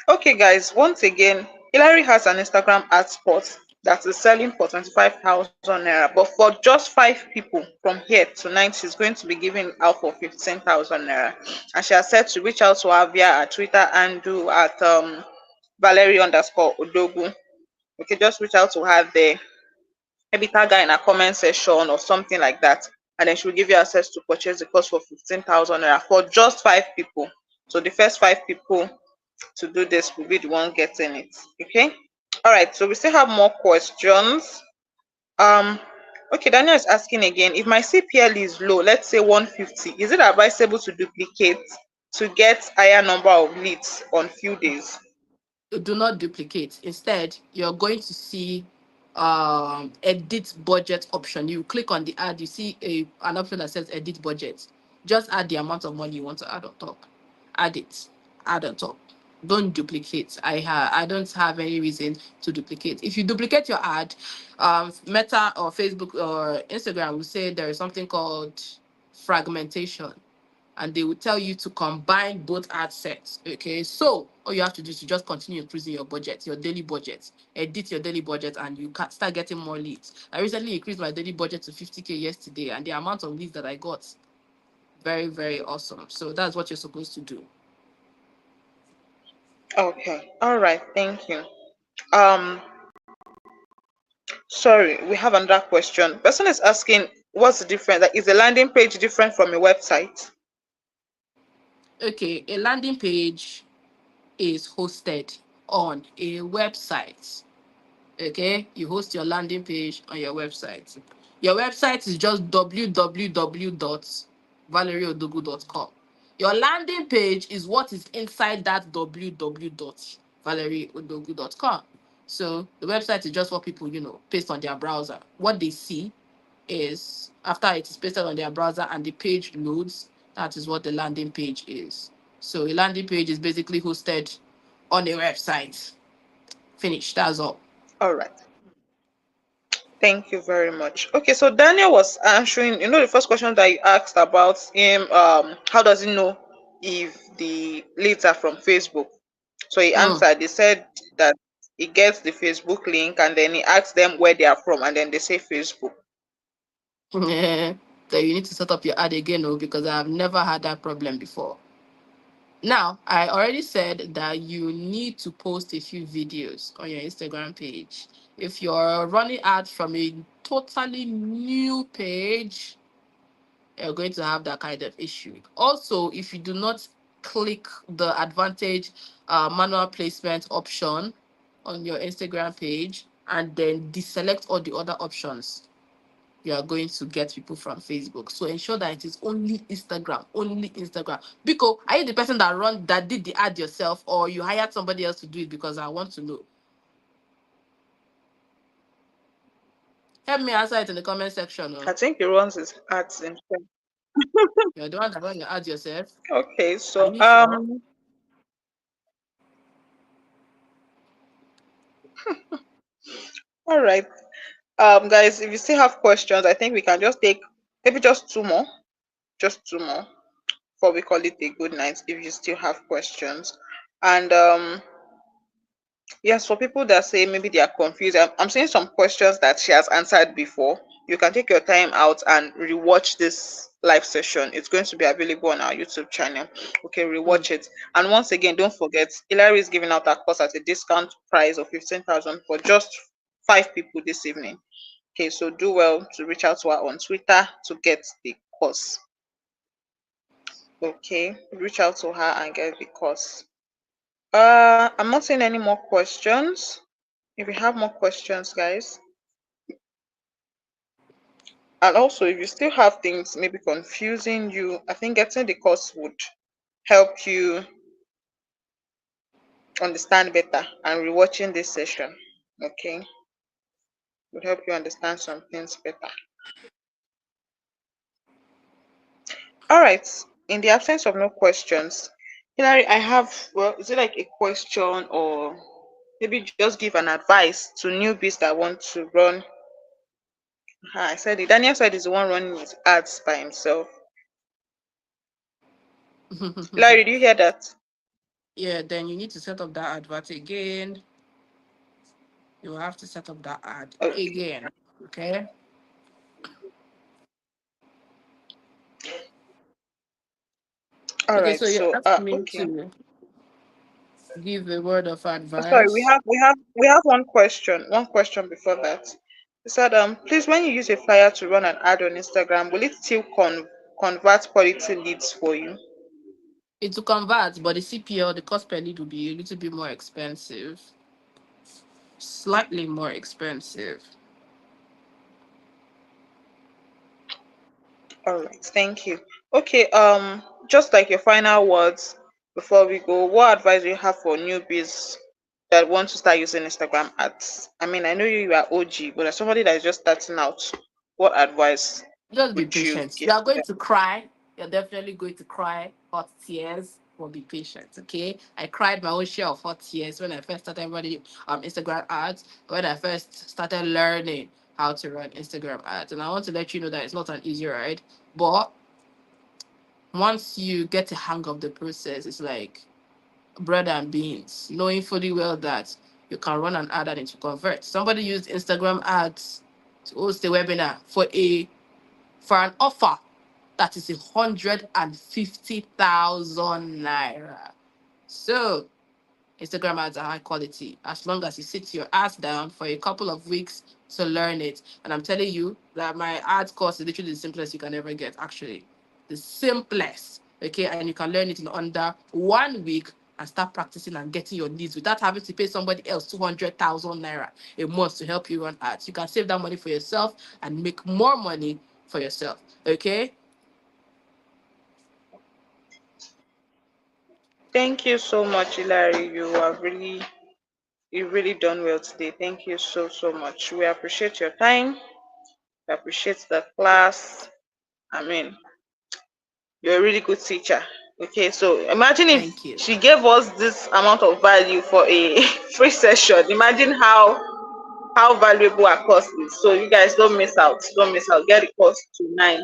okay, guys, once again, Hillary has an Instagram ad spot that is selling for 25,000 naira, but for just 5 people from here tonight, she's going to be giving out for 15,000 naira. And she has said to reach out to her via her Twitter handle at Valerie underscore Odogu. Okay, just reach out to her there. Maybe tag her in a comment section or something like that. And then she will give you access to purchase the course for 15,000 naira for just 5 people. So the first 5 people to do this will be the one getting it. Okay. All right. So we still have more questions. Um. Okay, Daniel is asking again. If my CPL is low, let's say 150, is it advisable to duplicate to get higher number of leads on few days? Do not duplicate. Instead, you're going to see edit budget option. You click on the ad, you see an option that says edit budget. Just add the amount of money you want to add on top. Add it. Add on top. Don't duplicate. I don't have any reason to duplicate. If you duplicate your ad, Meta or Facebook or Instagram will say there is something called fragmentation, and they will tell you to combine both ad sets. Okay, so all you have to do is to just continue increasing your budget, your daily budget, edit your daily budget, and you can start getting more leads. I recently increased my daily budget to 50K yesterday, and the amount of leads that I got, very, very awesome. So that's what you're supposed to do. Okay. All right. Thank you. Um. Sorry, we have another question. Person is asking, what's the difference? Like, is the landing page different from a website? Okay, a landing page is hosted on a website. Okay, you host your landing page on your website. Your website is just www.valerieodogu.com. Your landing page is what is inside that www.valerieodogu.com. So the website is just what people, paste on their browser. What they see is, after it is pasted on their browser and the page loads, that is what the landing page is. So a landing page is basically hosted on a website. Finish. That's all. All right. Thank you very much. Okay, so Daniel was answering, the first question that you asked about him, how does he know if the leads are from Facebook? So he Mm. answered, he said that he gets the Facebook link and then he asks them where they are from and then they say Facebook. Yeah. So you need to set up your ad again, oh, because I've never had that problem before. Now, I already said that you need to post a few videos on your Instagram page. If you're running ads from a totally new page, you're going to have that kind of issue. Also, if you do not click the advantage manual placement option on your Instagram page and then deselect all the other options, you are going to get people from Facebook. So ensure that it is only Instagram, only Instagram. Because are you the person that did the ad yourself, or you hired somebody else to do it? Because I want to know. Help me answer it in the comment section. I Oh. think he runs his ads himself. You're the one that run your ad yourself. Okay, Are so you sure? all right. Guys, if you still have questions, I think we can just take maybe just two more before we call it a good night. If you still have questions, and yes, for people that say maybe they are confused, I'm seeing some questions that she has answered before. You can take your time out and rewatch this live session. It's going to be available on our YouTube channel. Okay, Mm. rewatch it. And once again, don't forget, Hilary is giving out a course at a discount price of 15,000 for just 5 people this evening. Okay, so do well to reach out to her on Twitter to get the course. Okay, reach out to her and get the course. I'm not seeing any more questions. If you have more questions, guys, and also if you still have things maybe confusing you, I think getting the course would help you understand better and rewatching this session. Okay, will help you understand some things better. All right. In the absence of no questions, Hilary, I have, well, is it like a question or maybe just give an advice to newbies that want to run? I said it. Daniel said he's the one running his ads by himself. Larry, do you hear that? Yeah, then you need to set up that advert again. You will have to set up that ad Okay. again. Okay. All Okay, right. so you So, asked me okay. to give a word of Oh, sorry, we advice. have we have we have one question. One question before that. He said, please, when you use a flyer to run an ad on Instagram, will it still convert quality leads for you? It will convert, but the CPL, the cost per lead, will be a little bit more expensive, slightly more expensive. All right, thank you. Okay, just like your final words before we go, what advice do you have for newbies that want to start using Instagram ads? I mean, I know you are OG, but as somebody that is just starting out, what advice Just be would you patient. You give are to going them? to cry. You're definitely going to cry hot tears. But be patient, okay? I cried my own share of hot tears when I first started running Instagram ads. When I first started learning how to run Instagram ads, and I want to let you know that it's not an easy ride. But once you get the hang of the process, it's like bread and beans, knowing fully well that you can run an ad and it will convert. Somebody used Instagram ads to host a webinar for an offer that is 150,000 naira. So Instagram ads are high quality as long as you sit your ass down for a couple of weeks to learn it. And I'm telling you that my ads course is literally the simplest you can ever get, actually. The simplest. Okay, and you can learn it in under 1 week and start practicing and getting your leads without having to pay somebody else 200,000 naira a month to help you run ads. You can save that money for yourself and make more money for yourself. Okay? Thank you so much, Hilary. You really done well today. Thank you so much. We appreciate your time. We appreciate the class. I mean, you're a really good teacher. Okay, so imagine if Thank you. she gave us this amount of value for a free session. Imagine how valuable our course is. So you guys don't miss out. Don't miss out. Get the course tonight.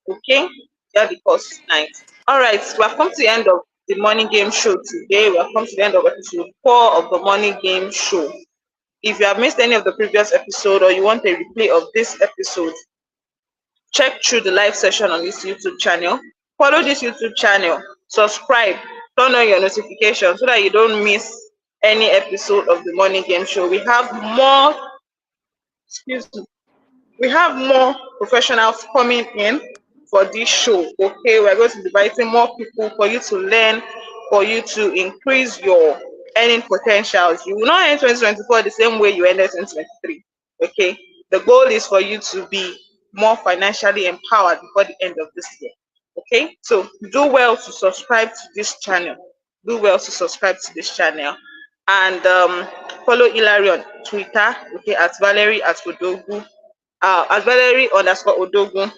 Okay, get the course tonight. All right, we have come to the end of the morning game show today. We have come to the end of episode 4 of the morning game show. If you have missed any of the previous episode or you want a replay of this episode, check through the live session on this YouTube channel. Follow this YouTube channel, subscribe, turn on your notifications so that you don't miss any episode of the morning game show. Excuse me, we have more professionals coming in for this show. Okay, we're going to be inviting more people for you to learn, for you to increase your earning potentials. You will not end 2024 the same way you ended 2023. Okay, the goal is for you to be more financially empowered before the end of this year. Okay, so do well to subscribe to this channel. Do well to subscribe to this channel and follow Hilary on Twitter. Okay, at Valerie at Odogu, at Valerie_Odogun,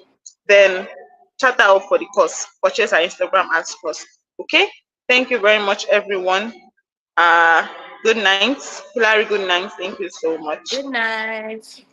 then chat out for the course, purchase our Instagram ads course. Okay, thank you very much, everyone. Uh, good night, Hilary. Good night. Thank you so much. Good night.